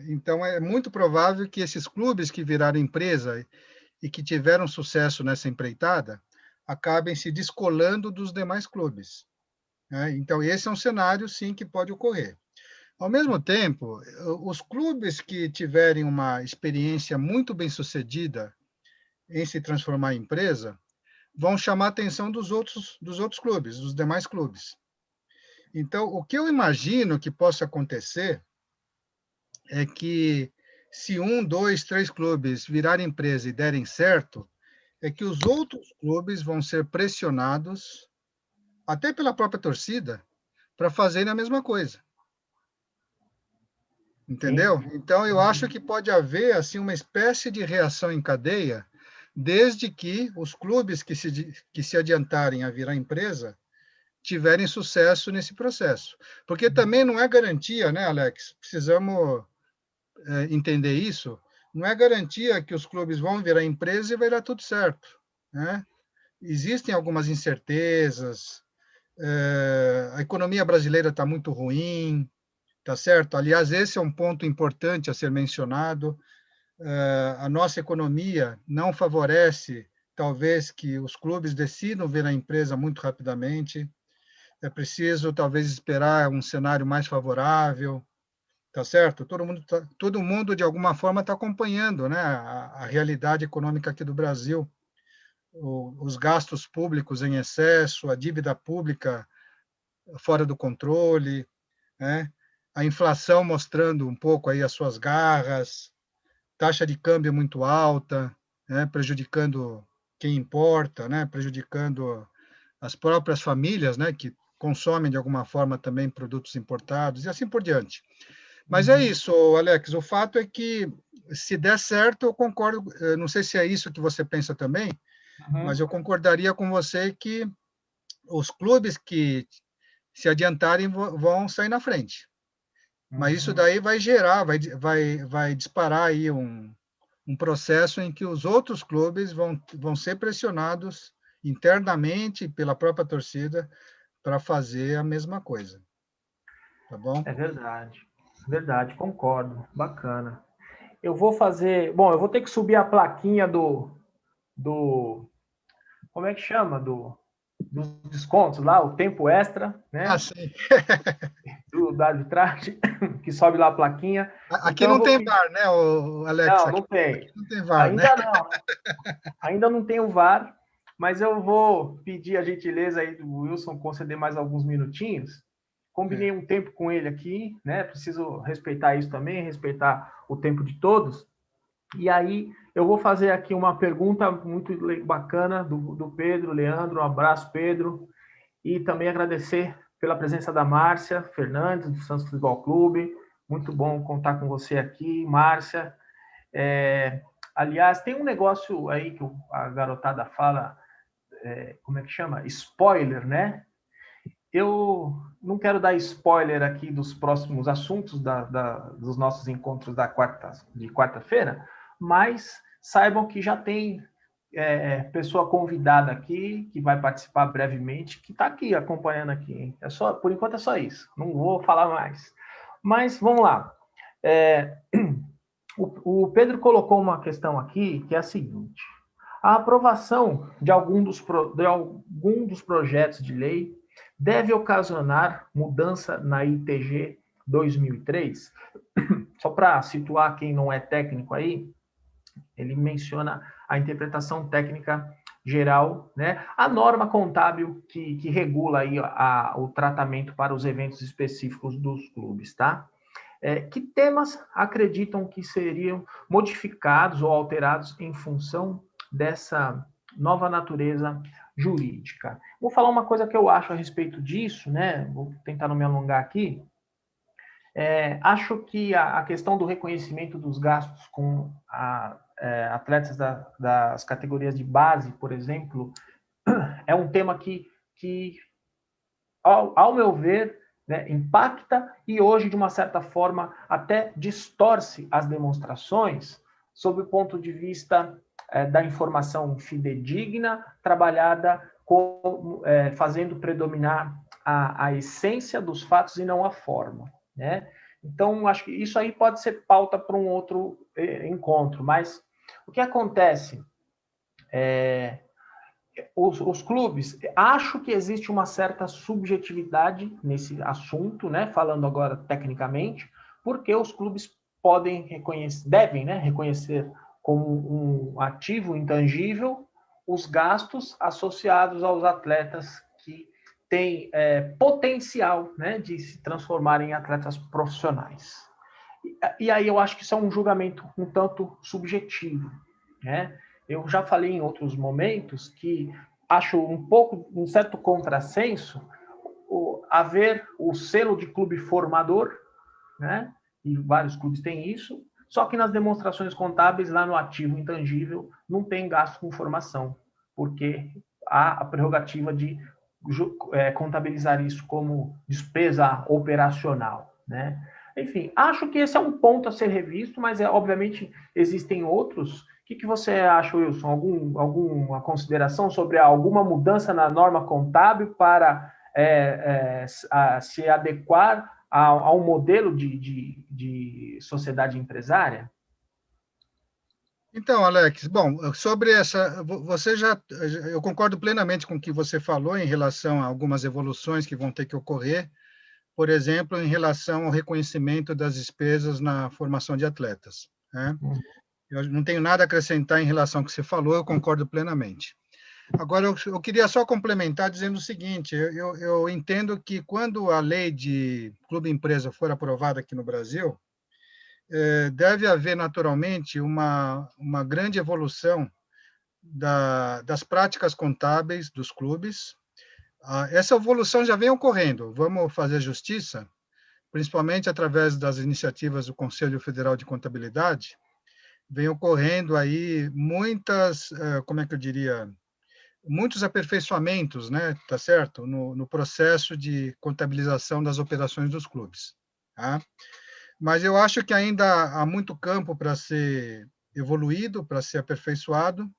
Speaker 2: Então, é muito provável que esses clubes que viraram empresa e que tiveram sucesso nessa empreitada acabem se descolando dos demais clubes, né? Então, esse é um cenário, sim, que pode ocorrer. Ao mesmo tempo, os clubes que tiverem uma experiência muito bem sucedida em se transformar em empresa vão chamar a atenção dos outros clubes, dos demais clubes. Então, o que eu imagino que possa acontecer é que se um, dois, três clubes virarem empresa e derem certo, é que os outros clubes vão ser pressionados, até pela própria torcida, para fazerem a mesma coisa.
Speaker 1: Sim.
Speaker 2: Entendeu? Então, eu acho que pode haver assim uma espécie de reação em cadeia, desde que os clubes que se adiantarem a virar empresa tiverem sucesso nesse processo. Porque também não é garantia, né, Alex? Precisamos entender isso. Não é garantia que os clubes vão virar empresa e vai dar tudo certo, né? Existem algumas incertezas, a economia brasileira está muito ruim, tá certo? Aliás, esse é um ponto importante a ser mencionado. A nossa economia não favorece, talvez, que os clubes decidam ver a empresa muito rapidamente. É preciso, talvez, esperar um cenário mais favorável, tá certo? Todo mundo de alguma forma, está acompanhando, né, a realidade econômica aqui do Brasil. Os gastos públicos em excesso, a dívida pública fora do controle, né? A inflação mostrando um pouco aí as suas garras, taxa de câmbio muito alta, né? Prejudicando quem importa, né? Prejudicando as próprias famílias, né? Que consomem de alguma forma também produtos importados e assim por diante. Mas é isso, Alex. O fato é que se der certo, eu concordo. Eu não sei se é isso que você pensa também, mas eu concordaria com você que os clubes que se adiantarem vão sair na frente. Mas isso daí vai gerar, vai disparar aí um processo em que os outros clubes vão ser pressionados internamente pela própria torcida para fazer a mesma coisa. Tá bom?
Speaker 1: É verdade, verdade, concordo. Bacana. eu vou fazer... Bom, eu vou ter que subir a plaquinha como é que chama? Dos descontos lá, o tempo extra,
Speaker 2: Ah,
Speaker 1: né?
Speaker 2: sim.
Speaker 1: Da arbitragem, que sobe lá a plaquinha.
Speaker 2: Aqui
Speaker 1: Então eu
Speaker 2: não
Speaker 1: vou
Speaker 2: tem
Speaker 1: pedir...
Speaker 2: VAR, né, Alex?
Speaker 1: Não,
Speaker 2: Aqui,
Speaker 1: não tem.
Speaker 2: aqui não tem VAR, né?
Speaker 1: Ainda não, né? Ainda não tem o VAR, mas eu vou pedir a gentileza aí do Wilson conceder mais alguns minutinhos. Combinei
Speaker 2: É.
Speaker 1: um tempo com ele aqui, né? Preciso respeitar isso também, respeitar o tempo de todos. E aí eu vou fazer aqui uma pergunta muito bacana do Pedro, Leandro. Um abraço, Pedro. E também agradecer pela presença da Márcia Fernandes, do Santos Futebol Clube. Muito bom contar com você aqui, Márcia. Aliás, tem um negócio aí que a garotada fala, como é que chama? Spoiler, né? Eu não quero dar spoiler aqui dos próximos assuntos dos nossos encontros de quarta-feira, mas saibam que já tem pessoa convidada aqui, que vai participar brevemente, que está aqui acompanhando aqui. Hein? Por enquanto é só isso, não vou falar mais. Mas vamos lá. O Pedro colocou uma questão aqui que é a seguinte: a aprovação de algum dos projetos de lei deve ocasionar mudança na ITG 2003? Só para situar quem não é técnico aí, ele menciona a interpretação técnica geral, né? A norma contábil que regula aí o tratamento para os eventos específicos dos clubes, tá? Que temas acreditam que seriam modificados ou alterados em função dessa nova natureza jurídica? Vou falar uma coisa que eu acho a respeito disso, né? Vou tentar não me alongar aqui. Acho que a questão do reconhecimento dos gastos com atletas das categorias de base, por exemplo, é um tema que ao meu ver, né, impacta e hoje, de uma certa forma, até distorce as demonstrações sob o ponto de vista da informação fidedigna, trabalhada fazendo predominar a essência dos fatos e não a forma, né? Então, acho que isso aí pode ser pauta para um outro encontro, mas o que acontece os clubes, acho que existe uma certa subjetividade nesse assunto, né? Falando agora tecnicamente, porque os clubes podem reconhecer, devem, né, reconhecer como um ativo intangível os gastos associados aos atletas que têm potencial, né, de se transformar em atletas profissionais. E aí eu acho que isso é um julgamento um tanto subjetivo, né? Eu já falei em outros momentos que acho um certo contrassenso haver o selo de clube formador, né? E vários clubes têm isso, só que nas demonstrações contábeis, lá no ativo intangível, não tem gasto com formação, porque há a prerrogativa de contabilizar isso como despesa operacional, né? Enfim, acho que esse é um ponto a ser revisto, mas obviamente existem outros. O que você acha, Wilson? Alguma consideração sobre alguma mudança na norma contábil para se adequar a um modelo de sociedade empresária?
Speaker 2: Então, Alex, bom, sobre essa, eu concordo plenamente com o que você falou em relação a algumas evoluções que vão ter que ocorrer, por exemplo, em relação ao reconhecimento das despesas na formação de atletas, né? Eu não tenho nada a acrescentar em relação ao que você falou, eu concordo plenamente. Agora, eu queria só complementar dizendo o seguinte, eu entendo que quando a lei de clube-empresa for aprovada aqui no Brasil, deve haver naturalmente uma grande evolução das práticas contábeis dos clubes. Essa evolução já vem ocorrendo, vamos fazer justiça, principalmente através das iniciativas do Conselho Federal de Contabilidade, vem ocorrendo aí como é que eu diria, muitos aperfeiçoamentos, né, tá certo, no processo de contabilização das operações dos clubes, tá? Mas eu acho que ainda há muito campo para ser evoluído, para ser aperfeiçoado.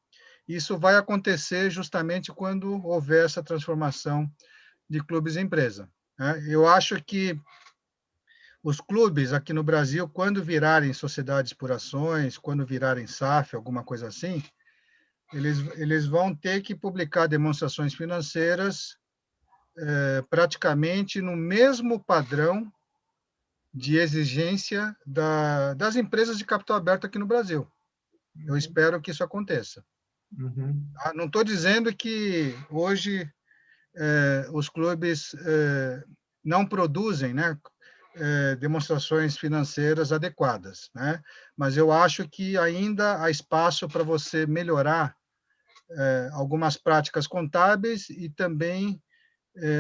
Speaker 2: Isso vai acontecer justamente quando houver essa transformação de clubes em empresa, né? Eu acho que os clubes aqui no Brasil, quando virarem sociedades por ações, quando virarem SAF, alguma coisa assim, eles vão ter que publicar demonstrações financeiras praticamente no mesmo padrão de exigência das empresas de capital aberto aqui no Brasil. Eu espero que isso aconteça.
Speaker 1: Uhum.
Speaker 2: Não estou dizendo que hoje os clubes não produzem, né, demonstrações financeiras adequadas, né? Mas eu acho que ainda há espaço para você melhorar algumas práticas contábeis e também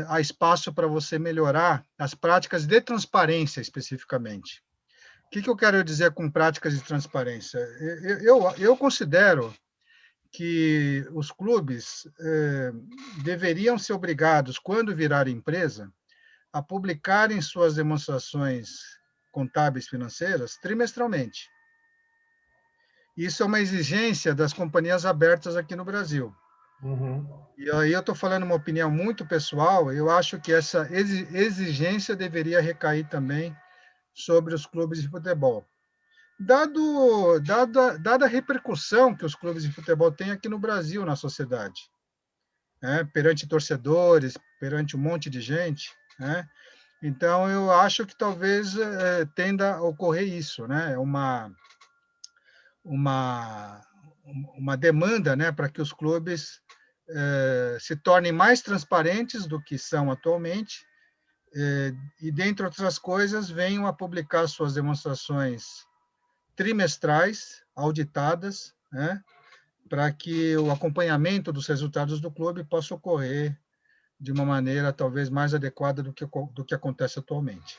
Speaker 2: há espaço para você melhorar as práticas de transparência, especificamente. O que eu quero dizer com práticas de transparência? Eu considero que os clubes deveriam ser obrigados, quando virar empresa, a publicarem suas demonstrações contábeis financeiras trimestralmente. Isso é uma exigência das companhias abertas aqui no Brasil.
Speaker 1: Uhum.
Speaker 2: E aí eu estou falando uma opinião muito pessoal, eu acho que essa exigência deveria recair também sobre os clubes de futebol. Dada a repercussão que os clubes de futebol têm aqui no Brasil, na sociedade, né? Perante torcedores, perante um monte de gente, né? Então, eu acho que talvez tenda a ocorrer isso, né? Uma, uma demanda, né, para que os clubes se tornem mais transparentes do que são atualmente e, dentre outras coisas, venham a publicar suas demonstrações trimestrais, auditadas, né, para que o acompanhamento dos resultados do clube possa ocorrer de uma maneira talvez mais adequada do que acontece atualmente.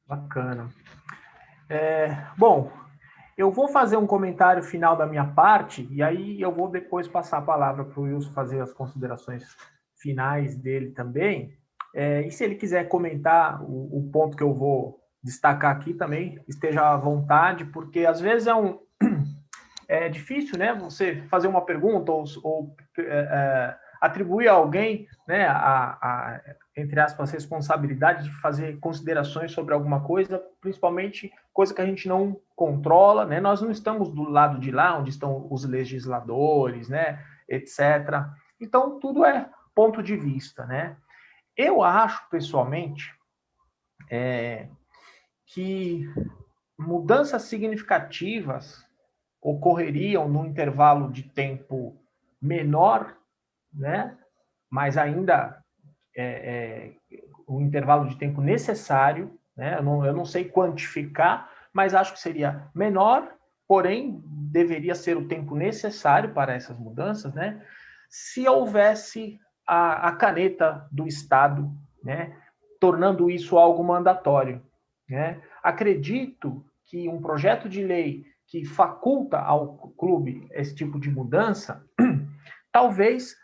Speaker 1: Bacana. Bom, eu vou fazer um comentário final da minha parte, e aí eu vou depois passar a palavra para o Wilson fazer as considerações finais dele também. E se ele quiser comentar o ponto que eu vou destacar aqui também, esteja à vontade, porque às vezes é difícil, né, você fazer uma pergunta ou atribuir a alguém, né, entre aspas, responsabilidade de fazer considerações sobre alguma coisa, principalmente coisa que a gente não controla, né? Nós não estamos do lado de lá, onde estão os legisladores, né, etc. Então, tudo é ponto de vista, né? Eu acho, pessoalmente, que mudanças significativas ocorreriam num intervalo de tempo menor, né? Mas ainda um intervalo de tempo necessário, né? Eu não sei quantificar, mas acho que seria menor, porém deveria ser o tempo necessário para essas mudanças, né? Se houvesse a caneta do Estado, né? Tornando isso algo mandatório, né? Acredito que um projeto de lei que faculta ao clube esse tipo de mudança, talvez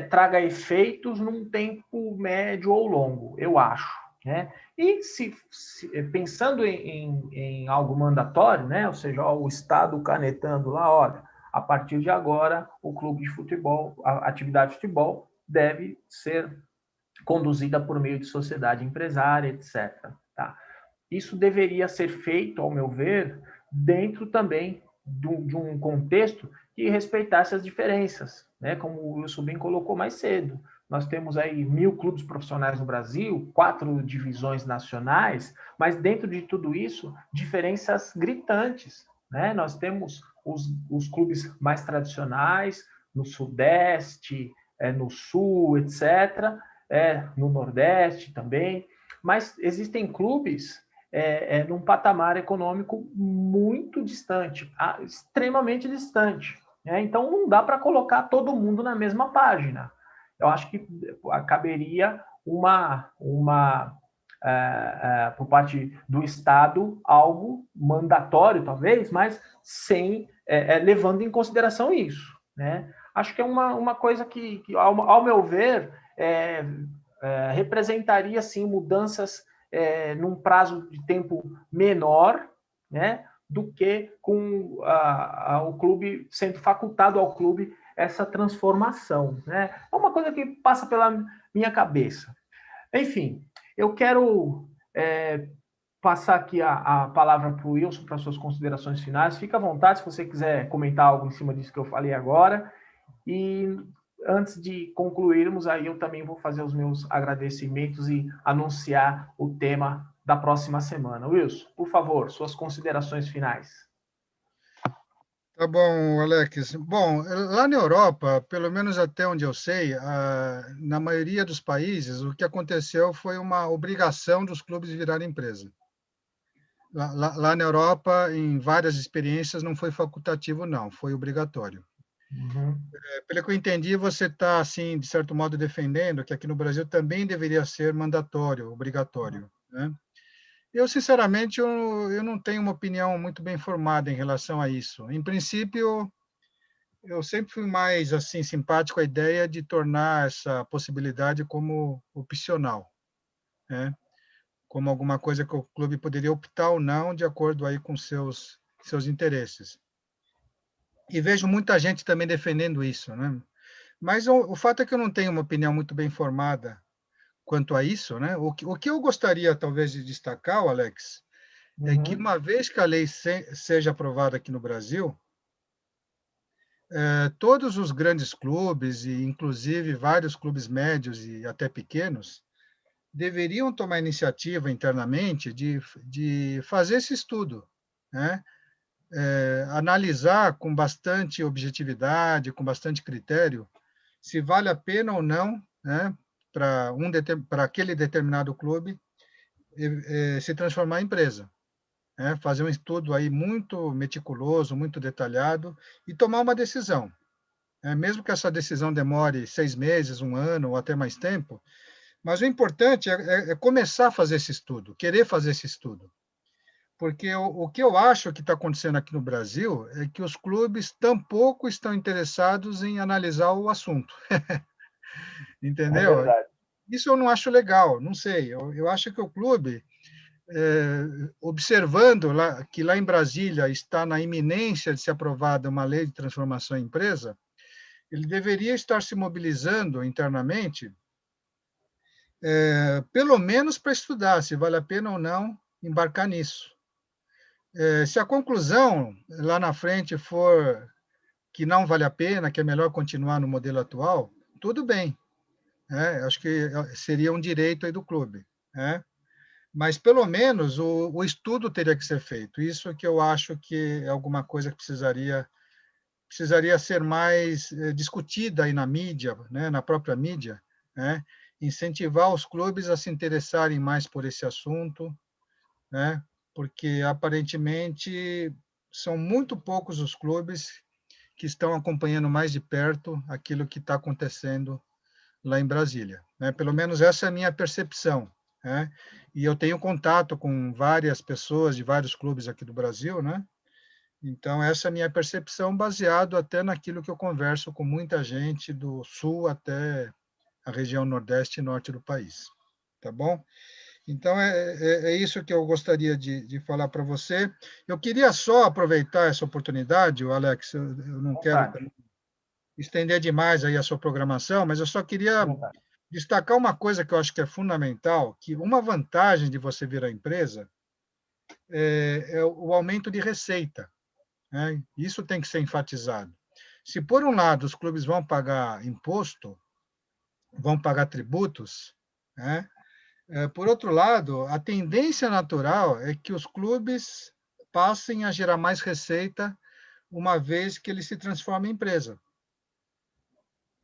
Speaker 1: traga efeitos num tempo médio ou longo, eu acho. Né? E pensando em algo mandatório, né? Ou seja, ó, o Estado canetando lá, olha, a partir de agora o clube de futebol, a atividade de futebol deve ser conduzida por meio de sociedade empresária, etc. Tá? Isso deveria ser feito, ao meu ver, dentro também de um contexto que respeitasse as diferenças, né? Como o Wilson bem colocou mais cedo. Nós temos aí 1.000 clubes profissionais no Brasil, 4 divisões nacionais, mas dentro de tudo isso, diferenças gritantes, né? Nós temos os clubes mais tradicionais no Sudeste, no Sul, etc., no Nordeste também, mas existem clubes num patamar econômico muito distante, extremamente distante. Né? Então, não dá para colocar todo mundo na mesma página. Eu acho que caberia por parte do Estado, algo mandatório, talvez, mas sem levando em consideração isso. Né? Acho que é uma coisa que ao meu ver, representaria, sim, mudanças num prazo de tempo menor, né, do que com o clube sendo facultado ao clube essa transformação. Né? É uma coisa que passa pela minha cabeça. Enfim, eu quero passar aqui a palavra para o Wilson para suas considerações finais. Fica à vontade se você quiser comentar algo em cima disso que eu falei agora. E antes de concluirmos, aí eu também vou fazer os meus agradecimentos e anunciar o tema da próxima semana. Wilson, por favor, suas considerações finais.
Speaker 2: Tá bom, Alex. Bom, lá na Europa, pelo menos até onde eu sei, na maioria dos países, o que aconteceu foi uma obrigação dos clubes virarem empresa. Lá na Europa, em várias experiências, não foi facultativo, não, foi obrigatório.
Speaker 1: Uhum.
Speaker 2: Pelo que eu entendi, você está, assim, de certo modo, defendendo que aqui no Brasil também deveria ser mandatório, obrigatório, né? Eu, sinceramente, eu não tenho uma opinião muito bem formada em relação a isso. Em princípio, eu sempre fui mais assim simpático à ideia de tornar essa possibilidade como opcional, né? Como alguma coisa que o clube poderia optar ou não de acordo aí com seus interesses. E vejo muita gente também defendendo isso, né? Mas o fato é que eu não tenho uma opinião muito bem formada quanto a isso, né? O que eu gostaria talvez de destacar, Alex, é que
Speaker 1: Uhum.
Speaker 2: uma vez que a lei seja aprovada aqui no Brasil, todos os grandes clubes, e inclusive vários clubes médios e até pequenos, deveriam tomar iniciativa internamente de fazer esse estudo, né? Analisar com bastante objetividade, com bastante critério, se vale a pena ou não, né, para aquele determinado clube se transformar em empresa. Né? Fazer um estudo aí muito meticuloso, muito detalhado e tomar uma decisão. Mesmo que essa decisão demore 6 meses, um ano ou até mais tempo, mas o importante é começar a fazer esse estudo, querer fazer esse estudo. Porque o que eu acho que está acontecendo aqui no Brasil é que os clubes tampouco estão interessados em analisar o assunto.
Speaker 1: É
Speaker 2: Entendeu?
Speaker 1: verdade.
Speaker 2: Isso eu não acho legal, não sei. Eu acho que o clube, observando que lá em Brasília está na iminência de ser aprovada uma lei de transformação em empresa, ele deveria estar se mobilizando internamente, pelo menos para estudar se vale a pena ou não embarcar nisso. Se a conclusão lá na frente for que não vale a pena, que é melhor continuar no modelo atual, tudo bem. Acho que seria um direito aí do clube. Né? Mas, pelo menos, o estudo teria que ser feito. Isso que eu acho que é alguma coisa que precisaria ser mais discutida aí na mídia, né, na própria mídia, né, incentivar os clubes a se interessarem mais por esse assunto, né, porque aparentemente são muito poucos os clubes que estão acompanhando mais de perto aquilo que está acontecendo lá em Brasília. Né? Pelo menos essa é a minha percepção. Né? E eu tenho contato com várias pessoas de vários clubes aqui do Brasil, né? Então, essa é a minha percepção, baseado até naquilo que eu converso com muita gente do sul até a região nordeste e norte do país. Tá bom? Então, é isso que eu gostaria de falar para você. Eu queria só aproveitar essa oportunidade, Alex, eu não quero
Speaker 1: Vontade.
Speaker 2: estender demais aí a sua programação, mas eu só queria
Speaker 1: Vontade.
Speaker 2: destacar uma coisa que eu acho que é fundamental, que uma vantagem de você vir à empresa é o aumento de receita. Né? Isso tem que ser enfatizado. Se, por um lado, os clubes vão pagar imposto, vão pagar tributos, né? Por outro lado, a tendência natural é que os clubes passem a gerar mais receita uma vez que eles se transformam em empresa.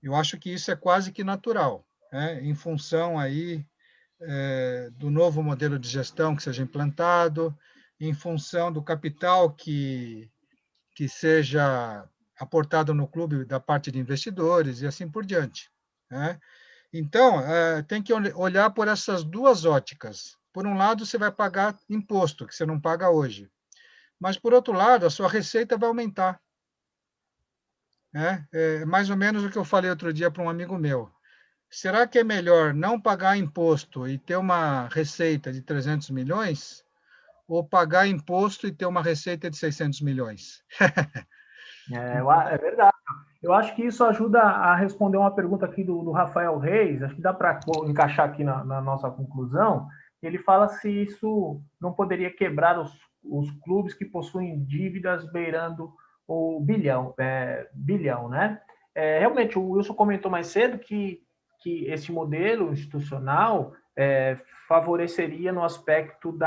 Speaker 2: Eu acho que isso é quase que natural, né? Em função aí do novo modelo de gestão que seja implantado, em função do capital que seja aportado no clube da parte de investidores e assim por diante. Né? Então, tem que olhar por essas duas óticas. Por um lado, você vai pagar imposto, que você não paga hoje. Mas, por outro lado, a sua receita vai aumentar. Né? É mais ou menos o que eu falei outro dia para um amigo meu. Será que é melhor não pagar imposto e ter uma receita de 300 milhões ou pagar imposto e ter uma receita de 600 milhões?
Speaker 1: É verdade. Eu acho que isso ajuda a responder uma pergunta aqui do Rafael Reis, acho que dá para encaixar aqui na nossa conclusão, ele fala se isso não poderia quebrar os clubes que possuem dívidas beirando o bilhão, né? Realmente, o Wilson comentou mais cedo que esse modelo institucional favoreceria no aspecto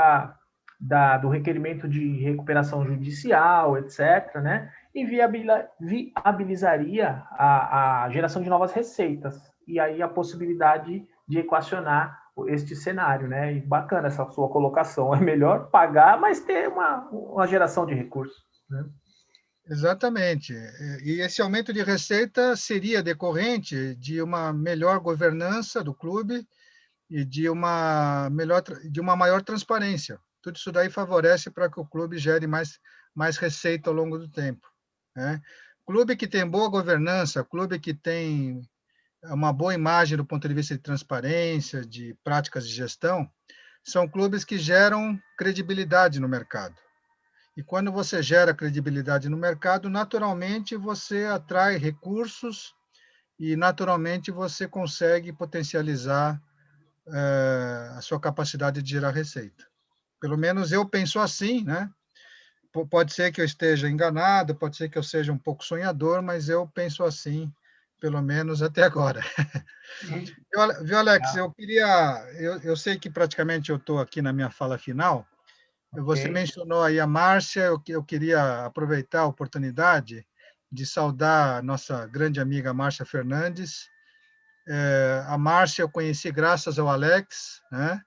Speaker 1: do requerimento de recuperação judicial, etc., né? E viabilizaria a geração de novas receitas, e aí a possibilidade de equacionar este cenário, né? E bacana essa sua colocação. É melhor pagar, mas ter uma geração de recursos, né?
Speaker 2: Exatamente. E esse aumento de receita seria decorrente de uma melhor governança do clube e de uma maior transparência. Tudo isso daí favorece para que o clube gere mais receita ao longo do tempo, né? Clube que tem boa governança, clube que tem uma boa imagem do ponto de vista de transparência, de práticas de gestão, são clubes que geram credibilidade no mercado. E quando você gera credibilidade no mercado, naturalmente você atrai recursos e naturalmente você consegue potencializar a sua capacidade de gerar receita. Pelo menos eu penso assim, né? Pode ser que eu esteja enganado, pode ser que eu seja um pouco sonhador, mas eu penso assim, pelo menos até agora. Viu, Alex? Eu sei que praticamente eu estou aqui na minha fala final. Você
Speaker 1: Ok.
Speaker 2: mencionou aí a Márcia, eu queria aproveitar a oportunidade de saudar a nossa grande amiga Márcia Fernandes. A Márcia eu conheci graças ao Alex, né?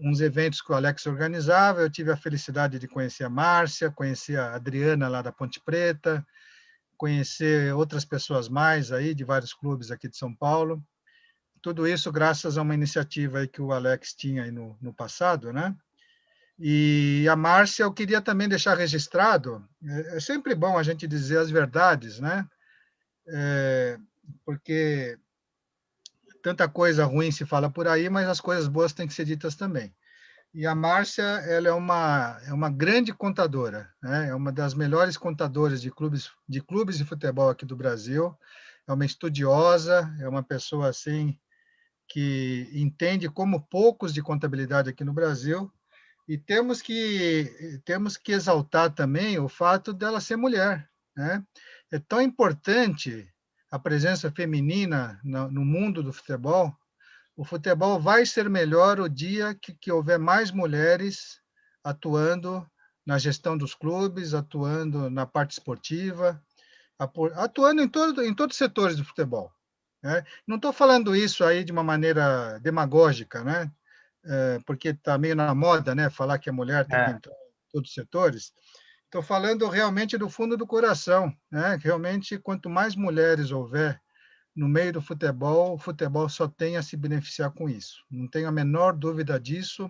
Speaker 2: Uns eventos que o Alex organizava, eu tive a felicidade de conhecer a Márcia, conhecer a Adriana lá da Ponte Preta, conhecer outras pessoas mais aí de vários clubes aqui de São Paulo. Tudo isso graças a uma iniciativa aí que o Alex tinha aí no passado, né? E a Márcia, eu queria também deixar registrado, é sempre bom a gente dizer as verdades, né? Porque tanta coisa ruim se fala por aí, mas as coisas boas têm que ser ditas também. E a Márcia, ela é uma grande contadora, né? É uma das melhores contadoras de clubes de futebol aqui do Brasil. É uma estudiosa, é uma pessoa assim que entende como poucos de contabilidade aqui no Brasil. E temos que exaltar também o fato dela ser mulher, né? É tão importante a presença feminina no mundo do futebol. O futebol vai ser melhor o dia que houver mais mulheres atuando na gestão dos clubes, atuando na parte esportiva, atuando em todos os setores do futebol, né? Não estou falando isso aí de uma maneira demagógica, né? Porque está meio na moda, né? Falar que a mulher tem que entrar em todos os setores. Estou falando realmente do fundo do coração, né? Realmente, quanto mais mulheres houver no meio do futebol, o futebol só tem a se beneficiar com isso. Não tenho a menor dúvida disso.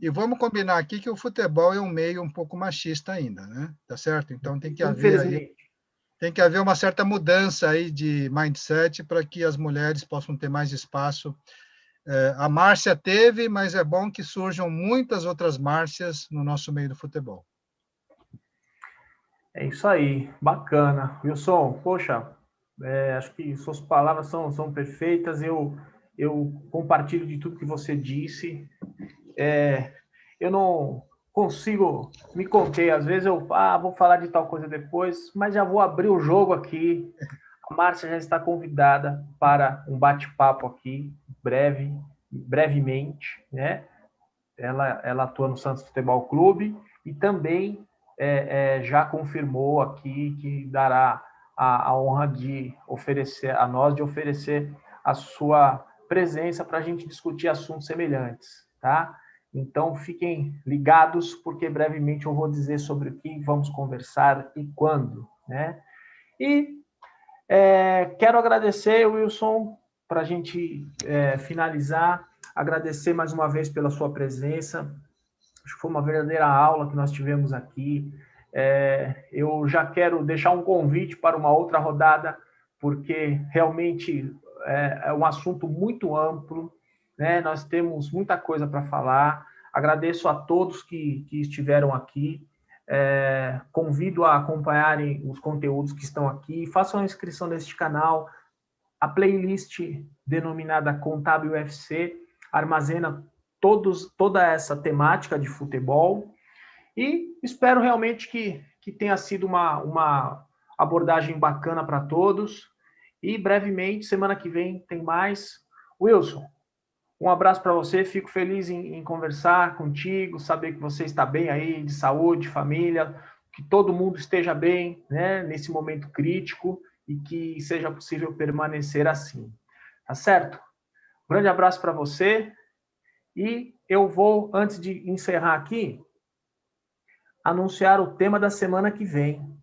Speaker 2: E vamos combinar aqui que o futebol é um meio um pouco machista ainda, né? Tá certo? Então
Speaker 1: Infelizmente.
Speaker 2: tem que haver uma certa mudança aí de mindset para que as mulheres possam ter mais espaço. A Márcia teve, mas é bom que surjam muitas outras Márcias no nosso meio do futebol.
Speaker 1: É isso aí, bacana. Wilson, poxa, acho que suas palavras são perfeitas, eu compartilho de tudo que você disse. Eu não consigo me conter, às vezes eu vou falar de tal coisa depois, mas já vou abrir o jogo aqui. A Márcia já está convidada para um bate-papo aqui, brevemente, né? Ela atua no Santos Futebol Clube e também já confirmou aqui que dará a honra de oferecer a nós, de oferecer a sua presença para a gente discutir assuntos semelhantes, tá? Então fiquem ligados, porque brevemente eu vou dizer sobre o que vamos conversar e quando, né? E quero agradecer, Wilson, para a gente finalizar, agradecer mais uma vez pela sua presença. Acho que foi uma verdadeira aula que nós tivemos aqui. Eu já quero deixar um convite para uma outra rodada, porque realmente é um assunto muito amplo, né? Nós temos muita coisa para falar. Agradeço a todos que estiveram aqui. Convido a acompanharem os conteúdos que estão aqui. Façam a inscrição neste canal. A playlist denominada Contábil UFC armazena toda essa temática de futebol e espero realmente que tenha sido uma abordagem bacana para todos e brevemente, semana que vem, tem mais. Wilson, um abraço para você, fico feliz em conversar contigo, saber que você está bem aí, de saúde, família, que todo mundo esteja bem, né, nesse momento crítico e que seja possível permanecer assim. Tá certo? Um grande abraço para você e eu vou, antes de encerrar aqui, anunciar o tema da semana que vem,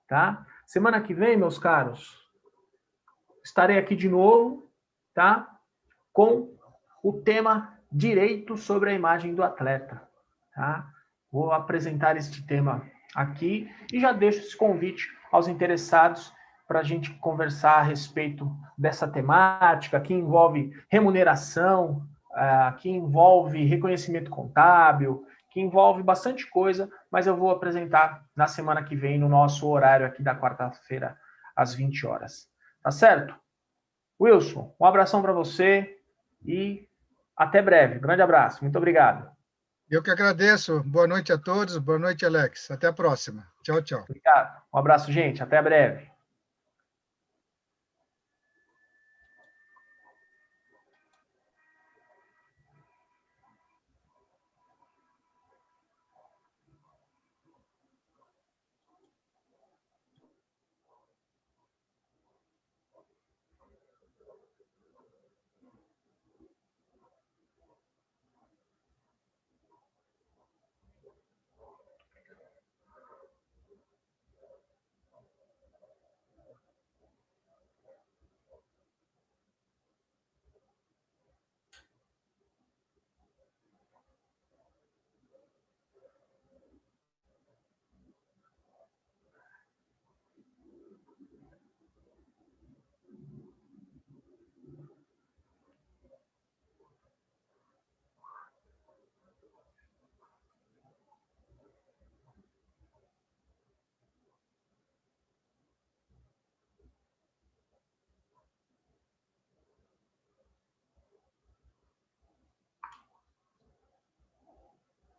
Speaker 1: tá? Semana que vem, meus caros, estarei aqui de novo, tá? Com o tema direito sobre a imagem do atleta, tá? Vou apresentar este tema aqui e já deixo esse convite aos interessados para a gente conversar a respeito dessa temática que envolve remuneração, que envolve reconhecimento contábil, que envolve bastante coisa, mas eu vou apresentar na semana que vem, no nosso horário aqui da quarta-feira, às 20 horas. Tá certo? Wilson, um abração para você e até breve. Grande abraço. Muito obrigado.
Speaker 2: Eu que agradeço. Boa noite a todos. Boa noite, Alex. Até a próxima. Tchau, tchau.
Speaker 1: Obrigado. Um abraço, gente. Até breve.